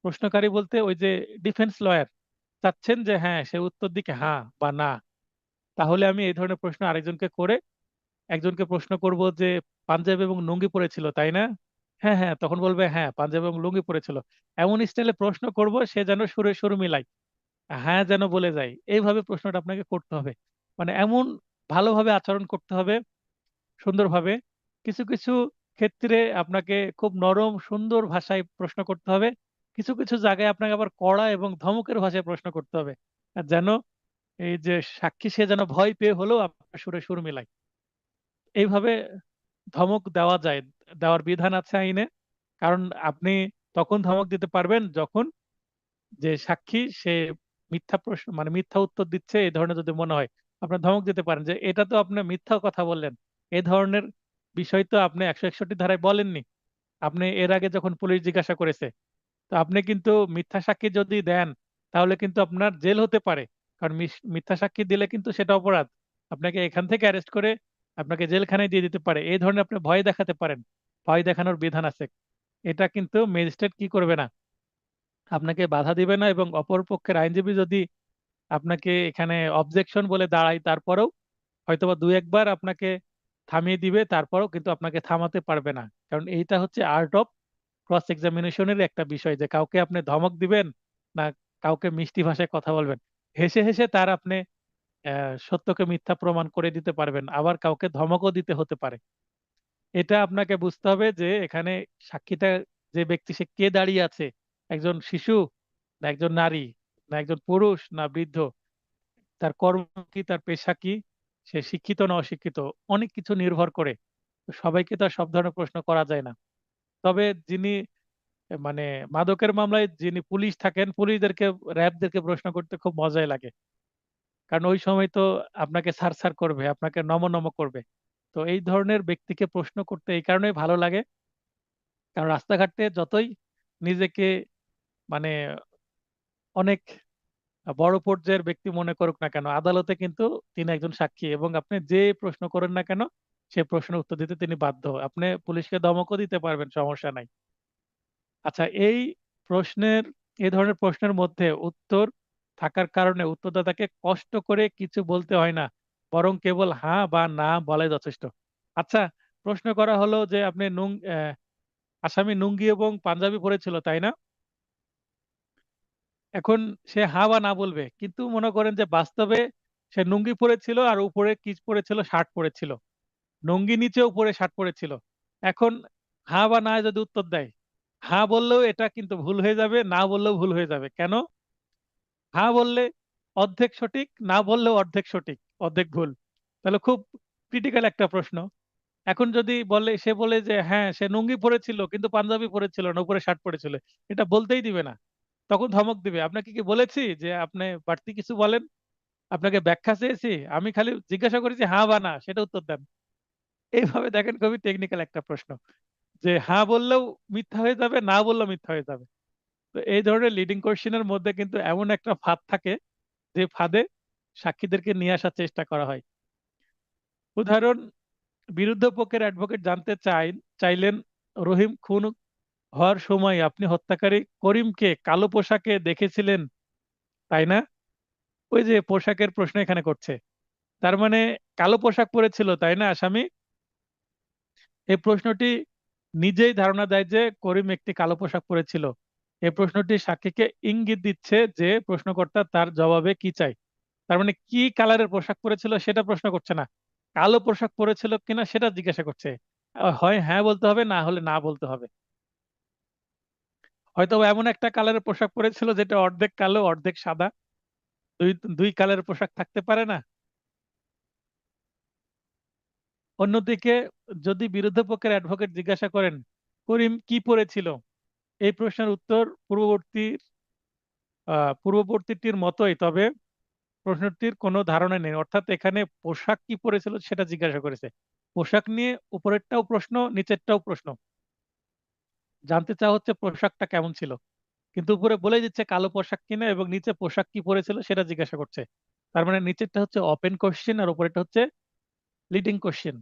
প্রশ্নকারী বলতে ওই যে ডিফেন্স লয়ার চাচ্ছেন যে হ্যাঁ সে উত্তর দিকে হ্যাঁ বা না। তাহলে আমি এই ধরনের প্রশ্ন আরেকজনকে করে, একজনকে প্রশ্ন করব যে পাঞ্জাবি এবং লুঙ্গি পরেছিল তাই না, হ্যাঁ হ্যাঁ, তখন বলবে হ্যাঁ পাঞ্জাবি এবং লুঙ্গি পরেছিল। এমন স্টাইলে প্রশ্ন করব সে যেন সুরে সুর মিলাই, হ্যাঁ যেন বলে যায়, এইভাবে প্রশ্নটা আপনাকে করতে হবে। মানে এমন ভালোভাবে আচরণ করতে হবে, সুন্দরভাবে। কিছু কিছু ক্ষেত্রে আপনাকে খুব নরম সুন্দর ভাষায় প্রশ্ন করতে হবে, কিছু কিছু জায়গায় আপনাকে আবার কড়া এবং ধমকের ভাষায় প্রশ্ন করতে হবে, আর যেন এই যে সাক্ষী সে যেন ভয় পেয়ে হলেও আপনার সুরে সুর মিলায়। এইভাবে ধমক দেওয়া যায়, দেওয়ার বিধান আছে আইনে। কারণ আপনি তখন ধমক দিতে পারবেন যখন যে সাক্ষী সে মিথ্যা প্রশ্ন মানে মিথ্যা উত্তর দিচ্ছে এই ধরনের যদি মনে হয়, আপনার ধমক দিতে পারেন যে এটা তো আপনি মিথ্যা কথা বললেন, এই ধরনের বিষয় তো আপনি 161 ধারায় বলেননি। আপনি এর আগে যখন পুলিশ জিজ্ঞাসা করেছে, তো আপনি কিন্তু মিথ্যা সাক্ষী যদি দেন তাহলে কিন্তু আপনার জেল হতে পারে। কারণ মিথ্যা সাক্ষী দিলে কিন্তু সেটা অপরাধ। আপনাকে এখান থেকে অ্যারেস্ট করে আপনাকে জেলখানায় দিয়ে দিতে পারে, এই ধরনের আপনি ভয় দেখাতে পারেন। ভয় দেখানোর বিধান আছে। এটা কিন্তু ম্যাজিস্ট্রেট কি করবে না, আপনাকে বাধা দিবে না। এবং অপর পক্ষের আইনজীবী যদি আপনাকে এখানে অবজেকশন বলে দাঁড়ায়, তারপরেও হয়তোবা দুই একবার আপনাকে থামিয়ে দিবে, তারপরেও কিন্তু আপনাকে থামাতে পারবে না। কারণ এইটা হচ্ছে আর্ট অফ ক্রস এক্সামিনেশনের একটা বিষয়, যে কাউকে আপনি ধমক দিবেন না কাউকে মিষ্টি ভাষায় কথা বলবেন। হেসে হেসে তার আপনি সত্যকে মিথ্যা প্রমাণ করে দিতে পারবেন, আবার কাউকে ধমকও দিতে হতে পারে। এটা আপনাকে বুঝতে হবে যে এখানে সাক্ষীটা, যে ব্যক্তি সে কে দাঁড়িয়ে আছে, একজন শিশু না একজন নারী, না একজন পুরুষ না বৃদ্ধ, তার কর্ম কি, তার পেশা কি, সে শিক্ষিত না অশিক্ষিত, অনেক কিছু নির্ভর করে। তো সবাইকে তো আর সব ধরনের প্রশ্ন করা যায় না। তবে যিনি মানে মাদকের মামলায় যিনি পুলিশ থাকেন, পুলিশদেরকে র্যাবদেরকে প্রশ্ন করতে খুব মজাই লাগে। কারণ ওই সময় তো আপনাকে স্যার স্যার করবে, আপনাকে নম নম করবে। তো এই ধরনের ব্যক্তিকে প্রশ্ন করতে এই কারণেই ভালো লাগে, কারণ রাস্তাঘাটে যতই নিজেকে মানে অনেক বড় পর্যায়ের ব্যক্তি মনে করুক না কেন, আদালতে কিন্তু তিনি একজন সাক্ষী, এবং আপনি যে প্রশ্ন করেন না কেন সে প্রশ্নের উত্তর দিতে তিনি বাধ্য। আপনি পুলিশকে ধমকও দিতে পারবেন, সমস্যা নাই। আচ্ছা, এই ধরনের প্রশ্নের মধ্যে উত্তর থাকার কারণে উত্তরদাতাকে কষ্ট করে কিছু বলতে হয় না, বরং কেবল হ্যাঁ বা না বলাই যথেষ্ট। আচ্ছা, প্রশ্ন করা হলো যে আপনি আসামি লুঙ্গি এবং পাঞ্জাবি পরেছিল, তাই না? এখন সে হ্যাঁ বা না বলবে, কিন্তু মনে করেন যে বাস্তবে সে লুঙ্গি পরেছিল আর উপরে কি পরেছিল, শার্ট পরেছিল। লুঙ্গি নিচে উপরে শার্ট পরেছিল। এখন হ্যাঁ বা না যদি উত্তর দেয়, হ্যাঁ বললেও এটা কিন্তু ভুল হয়ে যাবে, না বললেও ভুল হয়ে যাবে। কেন? হ্যাঁ বললে অর্ধেক সঠিক, না বললেও অর্ধেক সঠিক, অর্ধেক ভুল। তাহলে খুব ক্রিটিক্যাল একটা প্রশ্ন। এখন যদি সে বলে যে হ্যাঁ সে লুঙ্গি পরেছিল কিন্তু পাঞ্জাবি পরেছিল না, উপরে শার্ট পরেছিল, এটা বলতেই দিবে না, তখন ধমক দিবে। আপনাকে কি বলেছি যে আপনি বাড়তি কিছু বলেন? আপনাকে ব্যাখ্যা চেয়েছি? আমি খালি জিজ্ঞাসা করেছি হ্যাঁ বা না, সেটা উত্তর দেন। এইভাবে দেখেন, খুবই টেকনিক্যাল একটা প্রশ্ন, যে হ্যাঁ বললেও মিথ্যা হয়ে যাবে, না বললেও মিথ্যা হয়ে যাবে। তো এই ধরনের লিডিং কোশ্চেনের মধ্যে কিন্তু এমন একটা ফাঁদ থাকে, যে ফাঁদে সাক্ষীদেরকে নিয়ে আসার চেষ্টা করা হয়। উদাহরণ, বিরুদ্ধ পক্ষের অ্যাডভোকেট জানতে চাইলেন, রহিম খুন হওয়ার সময় আপনি হত্যাকারী করিমকে কালো পোশাকে দেখেছিলেন, তাই না? ওই যে পোশাকের প্রশ্ন এখানে করছে, তার মানে কালো পোশাক পরেছিল, তাই না আসামি? এই প্রশ্নটি নিজেই ধারণা দেয় যে করিম একটি কালো পোশাক পরেছিল। এই প্রশ্নটি সাক্ষীকে ইঙ্গিত দিচ্ছে যে প্রশ্নকর্তা তার জবাবে কি চাই। তার মানে কি কালারের পোশাক পরেছিল সেটা প্রশ্ন করছে না, কালো পোশাক পরেছিল কিনা সেটা জিজ্ঞাসা করছে। হয় হ্যাঁ বলতে হবে, না হলে না বলতে হবে। হয়তো এমন একটা কালারের পোশাক পরেছিল যেটা অর্ধেক কালো অর্ধেক সাদা, দুই দুই কালারের পোশাক থাকতে পারে না? অন্যদিকে যদি বিরুদ্ধ পক্ষের অ্যাডভোকেট জিজ্ঞাসা করেন করিম কি পরেছিল, এই প্রশ্নের উত্তর পূর্ববর্তীটির মতোই, তবে প্রশ্নটির কোনো ধারণা নেই। অর্থাৎ এখানে পোশাক কি পরেছিল সেটা জিজ্ঞাসা করেছে। পোশাক নিয়ে উপরেরটাও প্রশ্ন, নিচেরটাও প্রশ্ন। জানতে চাওয়া হচ্ছে পোশাকটা কেমন ছিল, কিন্তু উপরে বলে দিচ্ছে কালো পোশাক কিনা, এবং নিচে পোশাক কি পরেছিল সেটা জিজ্ঞাসা করছে। তার মানে নিচেরটা হচ্ছে ওপেন কোশ্চেন আর উপরেরটা হচ্ছে লিডিং কোশ্চেন।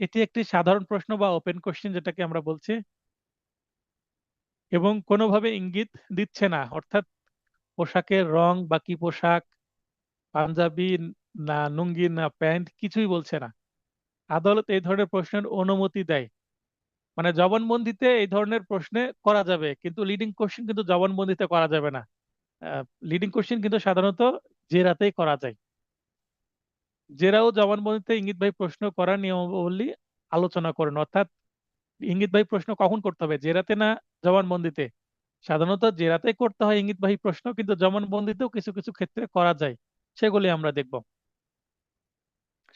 এটি একটি সাধারণ প্রশ্ন বা ওপেন কোশ্চেন যেটাকে আমরা বলছি, এবং কোনোভাবে ইঙ্গিত দিচ্ছে না। অর্থাৎ পোশাকের রং বা কি পোশাক, পাঞ্জাবি না লুঙ্গি না প্যান্ট, কিছুই বলছে না। আদালত এই ধরনের প্রশ্নের অনুমতি দেয়। মানে জবানবন্দিতে এই ধরনের প্রশ্নে করা যাবে, কিন্তু লিডিং কোশ্চেন কিন্তু জবানবন্দিতে করা যাবে না। লিডিং কোশ্চেন কিন্তু সাধারণত জেরাতেই করা যায়। জেরাও জবানবন্দিতে ইঙ্গিতবাহী প্রশ্ন করার নিয়মাবলী আলোচনা করেন। অর্থাৎ ইঙ্গিতবাহী প্রশ্ন কখন করতে হবে, জেরাতে না জবানবন্দিতে? সাধারণত জেরাতেই করতে হয় ইঙ্গিতবাহী প্রশ্ন, কিন্তু জবানবন্দিতেও কিছু কিছু ক্ষেত্রে করা যায়, সেগুলি আমরা দেখব।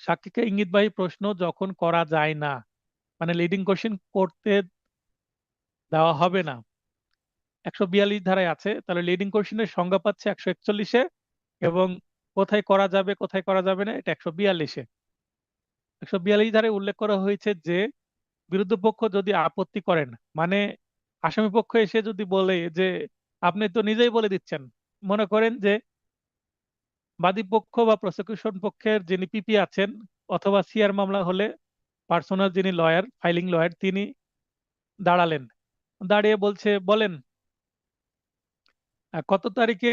সাক্ষীকে ইঙ্গিতবাহী প্রশ্ন যখন করা যায় না, মানে লিডিং কোশ্চেন করতে দেওয়া হবে না, 142 ধারায় আছে, তাহলে লিডিং কোশ্চেনের সংজ্ঞা পাচ্ছে 141-এ, এবং কোথায় করা যাবে কোথায় করা যাবে না এটা 142-এ। 142 ধারায় উল্লেখ করা হয়েছে যে বিরুদ্ধ পক্ষ যদি আপত্তি করেন, মানে আসামি পক্ষ এসে যদি বলে যে আপনি তো নিজেই বলে দিচ্ছেন, মনে করেন যে বাদী পক্ষ বা প্রসিকিউশন পক্ষের যিনি পিপি আছেন, অথবা সিআর মামলা হলে পার্সোনাল যিনি লয়ার, ফাইলিং লয়ার, তিনি দাঁড়ালেন, দাঁড়িয়ে বলছে বলেন কত তারিখে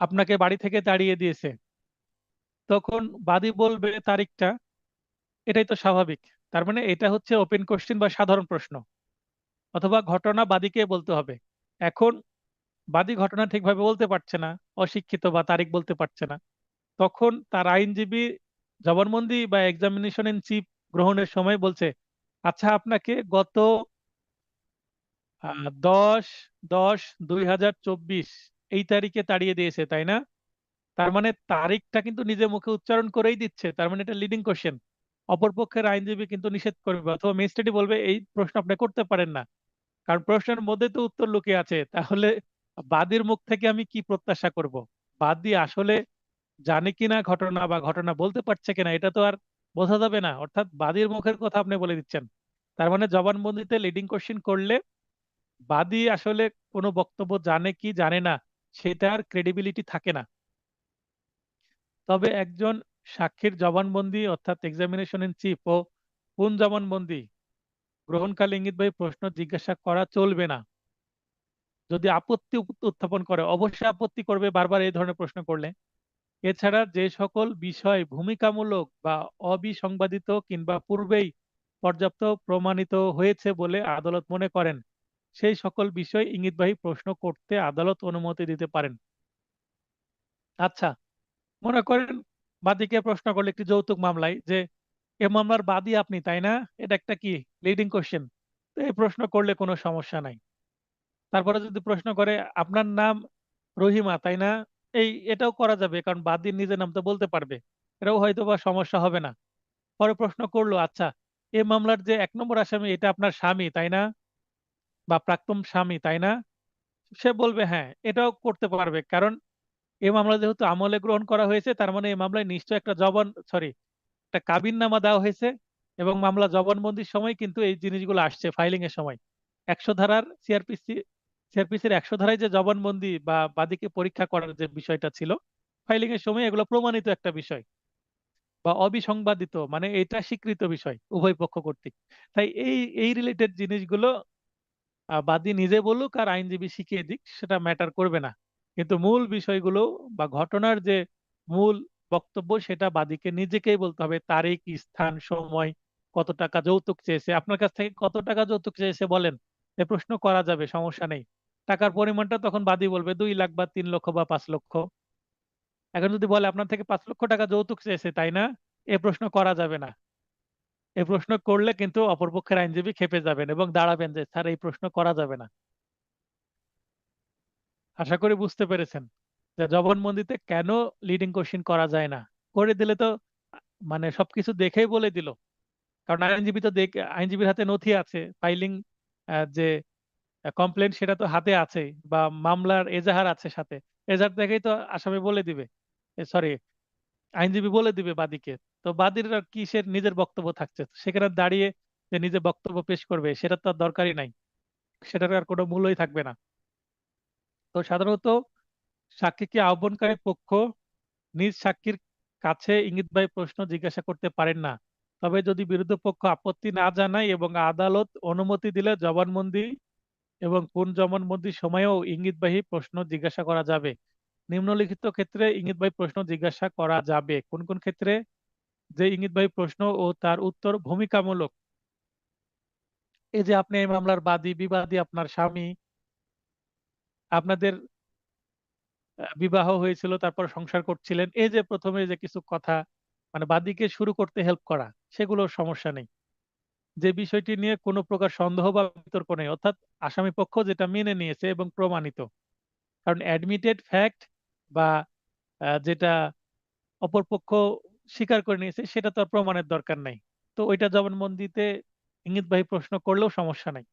আপনাকে বাড়ি থেকে তাড়িয়ে দিয়েছে, তখন বাদী বলবে তারিখটা, এটাই তো স্বাভাবিক। তার মানে এটা হচ্ছে ওপেন কোশ্চেন বা সাধারণ প্রশ্ন, অথবা ঘটনা বাদীকে বলতে হবে। এখন বাদী ঘটনা ঠিকভাবে বলতে পারছে না, অশিক্ষিত বা তারিখ বলতে পারছে না, তখন তার আইনজীবী জবানবন্দি বা এক্সামিনেশন ইন চিফ গ্রহণের সময় বলছে, আচ্ছা আপনাকে গত 10-10-2024 এই তারিখে তাড়িয়ে দিয়েছে তাই না? তার মানে তারিখটা কিন্তু নিজে মুখে উচ্চারণ করেই দিচ্ছে, তার মানে এটা লিডিং কোশ্চেন। অপরপক্ষের আইনজীবী কিন্তু নিষেধ করবে, অথবা ম্যাজিস্ট্রেটই বলবে এই প্রশ্ন আপনি করতে পারেন না, কারণ প্রশ্নের মধ্যে তো উত্তর লুকিয়ে আছে। তাহলে বাদীর মুখ থেকে আমি কি প্রত্যাশা করব? বাদী আসলে জানে কিনা ঘটনা, বা ঘটনা বলতে পারছে কিনা, এটা তো আর বোঝা যাবে না। অর্থাৎ বাদীর মুখের কথা আপনি বলে দিচ্ছেন। তার মানে জবানবন্দিতে লিডিং কোশ্চেন করলে বাদী আসলে কোনো বক্তব্য জানে কি জানে না, সেটার ক্রেডিবিলিটি থাকে না। তবে একজন সাক্ষীর জবানবন্দি অর্থাৎ এক্সামিনেশন ইন চিফ ও কোন জবানবন্দি গ্রহণকালে ইঙ্গিতবাহী প্রশ্ন জিজ্ঞাসা করা চলবে না। যদি আপত্তি উত্থাপন করে, অবশ্যই আপত্তি করবে বারবার এই ধরনের প্রশ্ন করলে। এছাড়া যে সকল বিষয় ভূমিকামূলক বা অবিসংবাদিত কিংবা পূর্বেই পর্যাপ্ত প্রমাণিত হয়েছে বলে আদালত মনে করেন, সেই সকল বিষয় ইঙ্গিতবাহী প্রশ্ন করতে আদালত অনুমতি দিতে পারেন। আচ্ছা, মনে করেন বাদীকে প্রশ্ন করলে একটি যৌতুক মামলায় যে এ মামলার বাদী আপনি তাই না, এটা একটা কি লিডিং কোশ্চেন, তো এই প্রশ্ন করলে কোনো সমস্যা নাই। তারপরে যদি প্রশ্ন করে আপনার নাম রহিমা তাই না, এটাও করা যাবে, কারণ বাদীর নিজের নাম তো বলতে পারবে, এটাও হয়তো বা সমস্যা হবে না। পরে প্রশ্ন করলো আচ্ছা এই মামলার যে 1 নম্বর আসামি এটা আপনার স্বামী তাই না, বা প্রাক্তন স্বামী তাই না, সে বলবে হ্যাঁ, এটাও করতে পারবে, কারণ এই মামলা যেহেতু আমলে গ্রহণ করা হয়েছে, তার মানে এই মামলায় নিশ্চয় একটা একটা কাবিননামা দেওয়া হয়েছে, এবং মামলা জবানবন্দির সময় কিন্তু এই জিনিসগুলো আসছে ফাইলিং এর সময়। 100 ধারার সিআরপিসির 100 ধারায় যে জবানবন্দি বা বাদীকে পরীক্ষা করার যে বিষয়টা ছিল, ফাইলিং এর সময় এগুলো প্রমাণিত একটা বিষয়, বা অবিসংবাদিত, মানে এটা স্বীকৃত বিষয় উভয় পক্ষ কর্তৃক। তাই এই এই রিলেটেড জিনিসগুলো বাদী নিজে বলুক আর আইনজীবী শিখিয়ে দিক, সেটা ম্যাটার করবে না। কিন্তু মূল বিষয়গুলো বা ঘটনার যে মূল বক্তব্য, সেটা বাদীকে নিজেকেই বলতে হবে। তারিখ, স্থান, সময়, কত টাকা যৌতুক চেয়েছে, আপনার কাছ থেকে কত টাকা যৌতুক চেয়েছে বলেন, এ প্রশ্ন করা যাবে, সমস্যা নেই। টাকার পরিমাণটা তখন বাদী বলবে 2 লাখ বা 3 লক্ষ বা 5 লক্ষ। এখন যদি বলে আপনার থেকে 5 লক্ষ টাকা যৌতুক চেয়েছে তাই না, এ প্রশ্ন করা যাবে না। এই প্রশ্ন করলে কিন্তু অপরপক্ষের আইনজীবী খেপে যাবেন এবং দাঁড়াবেন যে স্যার এই প্রশ্ন করা যাবে না। আশা করি বুঝতে পেরেছেন যে জবানবন্দিতে কেন লিডিং কোশ্চেন করা যায় না। করে দিলে তো মানে সবকিছু দেখেই বলে দিল, কারণ আইনজীবী তো আইনজীবীর হাতে নথি আছে, ফাইলিং যে কমপ্লেন সেটা তো হাতে আছে, বা মামলার এজাহার আছে সাথে, এজাহার দেখেই তো আসামি বলে দিবে, সরি আইনজীবী বলে দিবে বাদীকে। তো বাদীর আর কিসের নিজের বক্তব্য থাকছে, সেখানে দাঁড়িয়ে যে নিজে বক্তব্য পেশ করবে সেটা তো আর দরকারই নাই, সেটার আর কোনো মূল্যই থাকবে না। তো সাধারণত সাক্ষীকে আহ্বানকারী পক্ষ নিজ সাক্ষীর কাছে ইঙ্গিতবাহী প্রশ্ন জিজ্ঞাসা করতে পারেন না। তবে যদি বিরোধ পক্ষ আপত্তি না জানায় এবং আদালত অনুমতি দিলে জবানবন্দি এবং পুনঃ জবানবন্দির সময়েও ইঙ্গিতবাহী প্রশ্ন জিজ্ঞাসা করা যাবে। নিম্নলিখিত ক্ষেত্রে ইঙ্গিতবাহী প্রশ্ন জিজ্ঞাসা করা যাবে কোন কোন ক্ষেত্রে? যে ইঙ্গিতবাহী প্রশ্ন ও তার উত্তর ভূমিকামূলক, এই যে আপনি এই মামলার বাদী বিবাদী আপনার স্বামী, আপনাদের বিবাহ হয়েছিল, তারপর সংসার করছিলেন, এই যে প্রথমে যে কিছু কথা, মানে বাদীকে শুরু করতে হেল্প করা, সেগুলোর সমস্যা নেই। যে বিষয়টি নিয়ে কোনো প্রকার সন্দেহ বা বিতর্ক নেই, অর্থাৎ আসামি পক্ষ যেটা মেনে নিয়েছে এবং প্রমাণিত। কারণ অ্যাডমিটেড ফ্যাক্ট বা যেটা অপরপক্ষ স্বীকার করে নিয়েছে সেটা তো আর প্রমাণের দরকার নাই। তো ওইটা জবানবন্দিতে ইঙ্গিতবাহী প্রশ্ন করলেও সমস্যা নাই।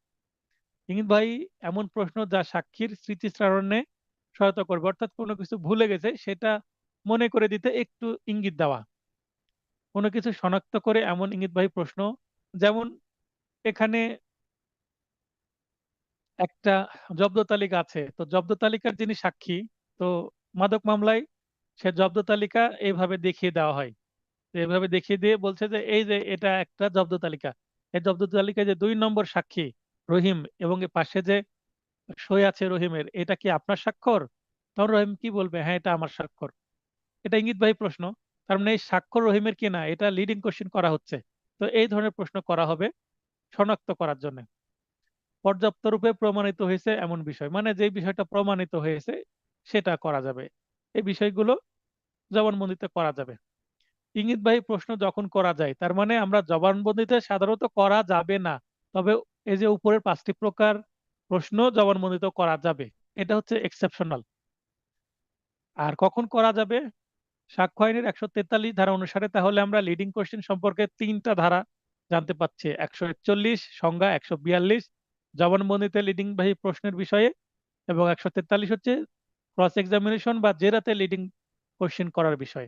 ইঙ্গিত ভাই এমন প্রশ্ন যা সাক্ষীর স্মৃতিচারণে সহায়তা করবে, অর্থাৎ কোনো কিছু ভুলে গেছে সেটা মনে করে দিতে একটু ইঙ্গিত দেওয়া, কোনো কিছু শনাক্ত করে এমন ইঙ্গিতবাহী প্রশ্ন। যেমন এখানে একটা জব্দ তালিকা আছে, তো জব্দ তালিকার যিনি সাক্ষী, তো মাদক মামলায় সে জব্দ তালিকা এইভাবে দেখিয়ে দেওয়া হয়। তো এইভাবে দেখিয়ে দিয়ে বলছে যে এই যে এটা একটা জব্দ তালিকা, এই জব্দ তালিকায় যে 2 নম্বর সাক্ষী রহিম এবং এর পাশে যে সই আছে রহিমের, এটা কি আপনার স্বাক্ষর? তখন রহিম কি বলবে, হ্যাঁ এটা আমার স্বাক্ষর। এটা ইঙ্গিতবাহী প্রশ্ন, তার মানে এই স্বাক্ষর রহিমের কি না, এটা লিডিং কোশ্চেন করা হচ্ছে। তো এই ধরনের প্রশ্ন করা হবে শনাক্ত করার জন্য। পর্যাপ্ত রূপে প্রমাণিত হয়েছে এমন বিষয়, মানে যে বিষয়টা প্রমাণিত হয়েছে সেটা করা যাবে, এই বিষয়গুলো জবানবন্দিতে করা যাবে। ইঙ্গিতবাহী প্রশ্ন যখন করা যায় তার মানে আমরা জবানবন্দিতে সাধারণত করা যাবে না, তবে এই যে উপরের 5টি প্রকার প্রশ্ন জবানবন্দিতে করা যাবে, এটা হচ্ছে এক্সেপশনাল। আর কখন করা যাবে? সাক্ষ্য আইনের 143 ধারা অনুসারে। তাহলে আমরা লিডিং কোশ্চেন সম্পর্কে 3টা ধারা জানতে পাচ্ছি, 141 সংজ্ঞা, 142 জবানবন্দিতে লিডিং বাহী প্রশ্নের বিষয়ে, এবং 143 হচ্ছে ক্রস এক্সামিনেশন বা জেরাতে লিডিং কোশ্চেন করার বিষয়।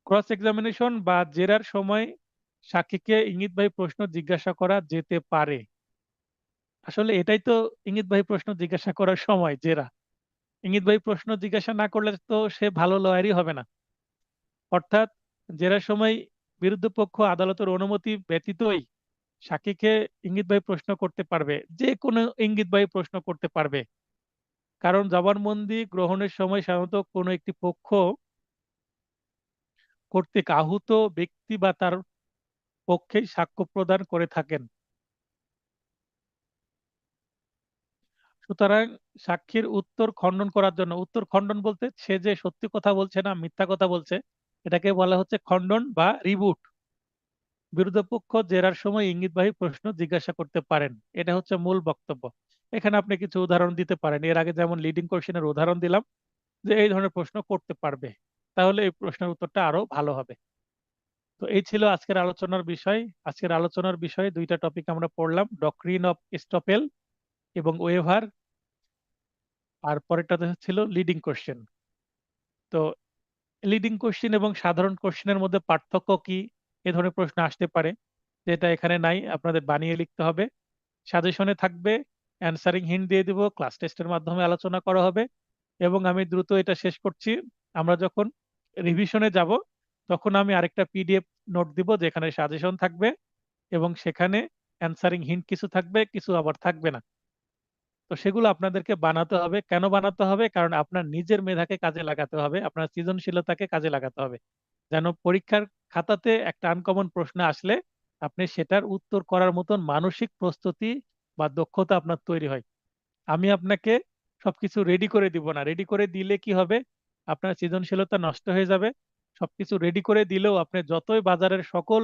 ক্রস এক্সামিনেশন বা জেরার সময় সাক্ষীকে ইঙ্গিতবাহী প্রশ্ন জিজ্ঞাসা করা যেতে পারে। আসলে এটাই তো ইঙ্গিতবাহী প্রশ্ন জিজ্ঞাসা করার সময়, জেরা। ইঙ্গিতবাহী প্রশ্ন জিজ্ঞাসা না করলে তো সে ভালো লয়ারই হবে না। অর্থাৎ জেরার সময় বিরুদ্ধ পক্ষ আদালতের অনুমতি ব্যতীতই সাক্ষীকে ইঙ্গিতবাহী প্রশ্ন করতে পারবে, যে কোনো ইঙ্গিতবাহী প্রশ্ন করতে পারবে। কারণ জবানবন্দি গ্রহণের সময় সাধারণত কোনো একটি পক্ষ কর্তৃক আহত ব্যক্তি বা তার পক্ষেই সাক্ষ্য প্রদান করে থাকেন। সুতরাং সাক্ষীর উত্তর খণ্ডন করার জন্য, উত্তর খণ্ডন বলতে সে যে সত্যি কথা বলছে না মিথ্যা কথা বলছে, এটাকে বলা হচ্ছে খণ্ডন বা রিবুট। বিরোধী পক্ষ জেরার সময় ইঙ্গিতবাহী প্রশ্ন জিজ্ঞাসা করতে পারেন, এটা হচ্ছে মূল বক্তব্য। এখানে আপনি কিছু উদাহরণ দিতে পারেন, এর আগে যেমন লিডিং কোশ্চেনের উদাহরণ দিলাম যে এই ধরনের প্রশ্ন করতে পারবে, তাহলে এই প্রশ্নের উত্তরটা আরো ভালো হবে। তো এই ছিল আজকের আলোচনার বিষয়। আজকের আলোচনার বিষয়ে 2টা টপিক আমরা পড়লাম, ডক্ট্রিন অফ এস্টপেল এবং ওয়েভার, আর পরেরটাতে ছিল লিডিং কোশ্চেন। তো লিডিং কোশ্চেন এবং সাধারণ কোশ্চেনের মধ্যে পার্থক্য কি, এ ধরনের প্রশ্ন আসতে পারে, যেটা এখানে নাই, আপনাদের বানিয়ে লিখতে হবে। সাজেশনে থাকবে, অ্যানসারিং হিন্ট দিয়ে দিব, ক্লাস টেস্টের মাধ্যমে আলোচনা করা হবে। এবং আমি দ্রুত এটা শেষ করছি, আমরা যখন রিভিশনে যাব তখন আমি আরেকটা পিডিএফ নোট দিব যেখানে সাজেশন থাকবে এবং সেখানে অ্যানসারিং হিন্ট কিছু থাকবে, কিছু আবার থাকবে না। তো সেগুলো আপনাদেরকে বানাতে হবে। কেন বানাতে হবে? কারণ আপনার নিজের মেধাকে কাজে লাগাতে হবে, আপনার সৃজনশীলতাকে কাজে লাগাতে হবে, যেন পরীক্ষার খাতাতে একটা আনকমন প্রশ্ন আসলে আপনি সেটার উত্তর করার মতন মানসিক প্রস্তুতি বা দক্ষতা আপনার তৈরি হয়। আমি আপনাকে সবকিছু রেডি করে দিব না, রেডি করে দিলে কি হবে, আপনার সৃজনশীলতা নষ্ট হয়ে যাবে। সবকিছু রেডি করে দিলেও আপনি যতই বাজারের সকল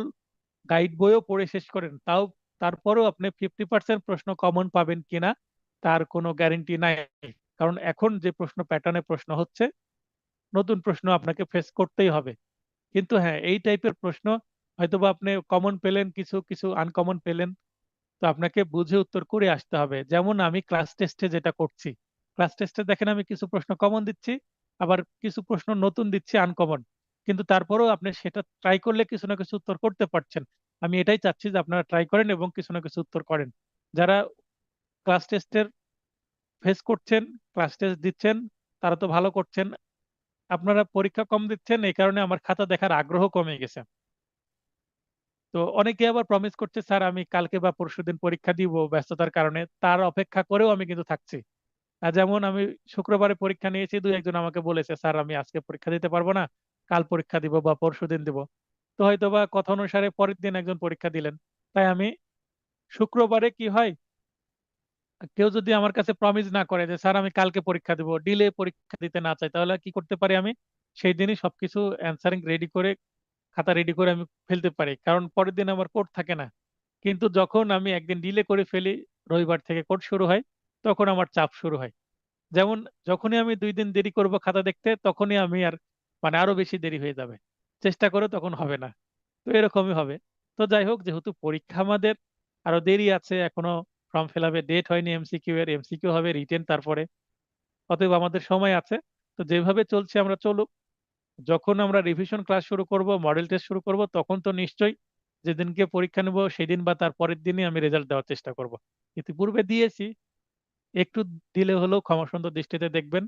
গাইড বইও পড়ে শেষ করেন, তারপরেও আপনি 50% প্রশ্ন কমন পাবেন কিনা তার কোনো গ্যারেন্টি নাই। কারণ এখন যে প্রশ্ন প্যাটার্নে প্রশ্ন হচ্ছে, নতুন প্রশ্ন আপনাকে ফেস করতেই হবে। কিন্তু হ্যাঁ, এই টাইপের প্রশ্ন হয়তোবা আপনি কমন পেলেন, কিছু কিছু আনকমন পেলেন, তো আপনাকে বুঝে উত্তর করে আসতে হবে। যেমন আমি ক্লাস টেস্টে যেটা করছি, ক্লাস টেস্টে দেখেন আমি কিছু প্রশ্ন কমন দিচ্ছি, আবার কিছু প্রশ্ন নতুন দিচ্ছি আনকমন, কিন্তু তারপরেও আপনি সেটা ট্রাই করলে কিছু না কিছু উত্তর করতে পারছেন। আমি এটাই চাচ্ছি যে আপনারা ট্রাই করেন এবং কিছু না কিছু উত্তর করেন। যারা ক্লাস টেস্টের ফেস করছেন, ক্লাস টেস্ট দিচ্ছেন, তারা তো ভালো করছেন। আপনারা পরীক্ষা কম দিচ্ছেন, এই কারণে আমার খাতা দেখার আগ্রহ কমে গেছে। তো অনেকে আবার প্রমিস করছে, স্যার আমি কালকে বা পরশুদিন পরীক্ষা দিব ব্যস্ততার কারণে, তার অপেক্ষা করেও আমি কিন্তু থাকছি। যেমন আমি শুক্রবারে পরীক্ষা নিয়েছি, 2-1 জন আমাকে বলেছে, স্যার আমি আজকে পরীক্ষা দিতে পারবো না, কাল পরীক্ষা দিব বা পরশুদিন দিব। তো হয়তো বা কথা অনুসারে পরের দিন একজন পরীক্ষা দিলেন। তাই আমি শুক্রবারে কি হয়, কেউ যদি আমার কাছে প্রমিস না করে যে স্যার আমি কালকে পরীক্ষা দিব, ডিলে পরীক্ষা দিতে না চাই, তাহলে কি করতে পারি, আমি সেই দিনই সবকিছু অ্যান্সারিং রেডি করে, খাতা রেডি করে আমি ফেলতে পারি, কারণ পরের দিন আমার কোর্ট থাকে না। কিন্তু যখন আমি একদিন ডিলে করে ফেলি, রবিবার থেকে কোর্ট শুরু হয়, তখন আমার চাপ শুরু হয়। যেমন যখনই আমি 2 দিন দেরি করব খাতা দেখতে, তখনই আমি আর মানে আরো বেশি দেরি হয়ে যাবে, চেষ্টা করে তখন হবে না। তো এরকমই হবে। তো যাই হোক, যেহেতু পরীক্ষা আমাদের আরো দেরি আছে, এখনো ফর্ম ফিল আপের ডেট হয়নি, এমসিকিউ এর, এমসিকিউ হবে রিটেন তারপরে। অতএব আমাদের সময় আছে। তো যেভাবে চলছে আমরা চলুক। যখন আমরা রিভিশন ক্লাস শুরু করব, মডেল টেস্ট শুরু করব, তখন তো নিশ্চয়ই যেদিনকে পরীক্ষা নেব সেদিন বা তার পরের দিনই আমি রেজাল্ট দেওয়ার চেষ্টা করব। ইতিপূর্বে দিয়েছি, একটু দিলে হলেও ক্ষমা সুন্দর দৃষ্টিতে দেখবেন।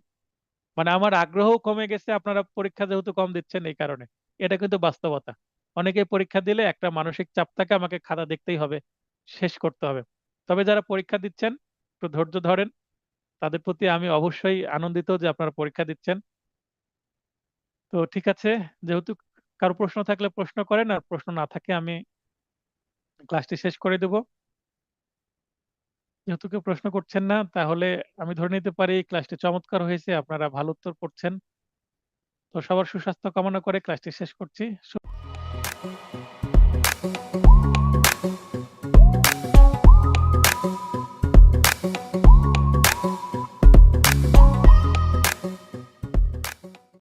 মানে আমার আগ্রহ কমে গেছে আপনারা পরীক্ষা যেহেতু কম দিচ্ছেন এই কারণে। এটা কিন্তু বাস্তবতা। অনেকে পরীক্ষা দিলে একটা মানসিক চাপ থাকে, আমাকে খাতা দেখতেই হবে, শেষ করতে হবে। তবে যারা পরীক্ষা দিচ্ছেন একটু ধৈর্য ধরেন, তাদের প্রতি আমি অবশ্যই আনন্দিত যে আপনারা পরীক্ষা দিচ্ছেন। তো ঠিক আছে, যেহেতু কারো প্রশ্ন থাকলে প্রশ্ন করেন, আর প্রশ্ন না থাকে আমি ক্লাসটি শেষ করে দেব। যেহেতু কেউ প্রশ্ন করছেন না, তাহলে আমি ধরে নিতে পারি ক্লাসটি চমৎকার হয়েছে, আপনারা ভালো উত্তর করছেন। তো সবার সুস্বাস্থ্য কামনা করে ক্লাসটি শেষ করছি।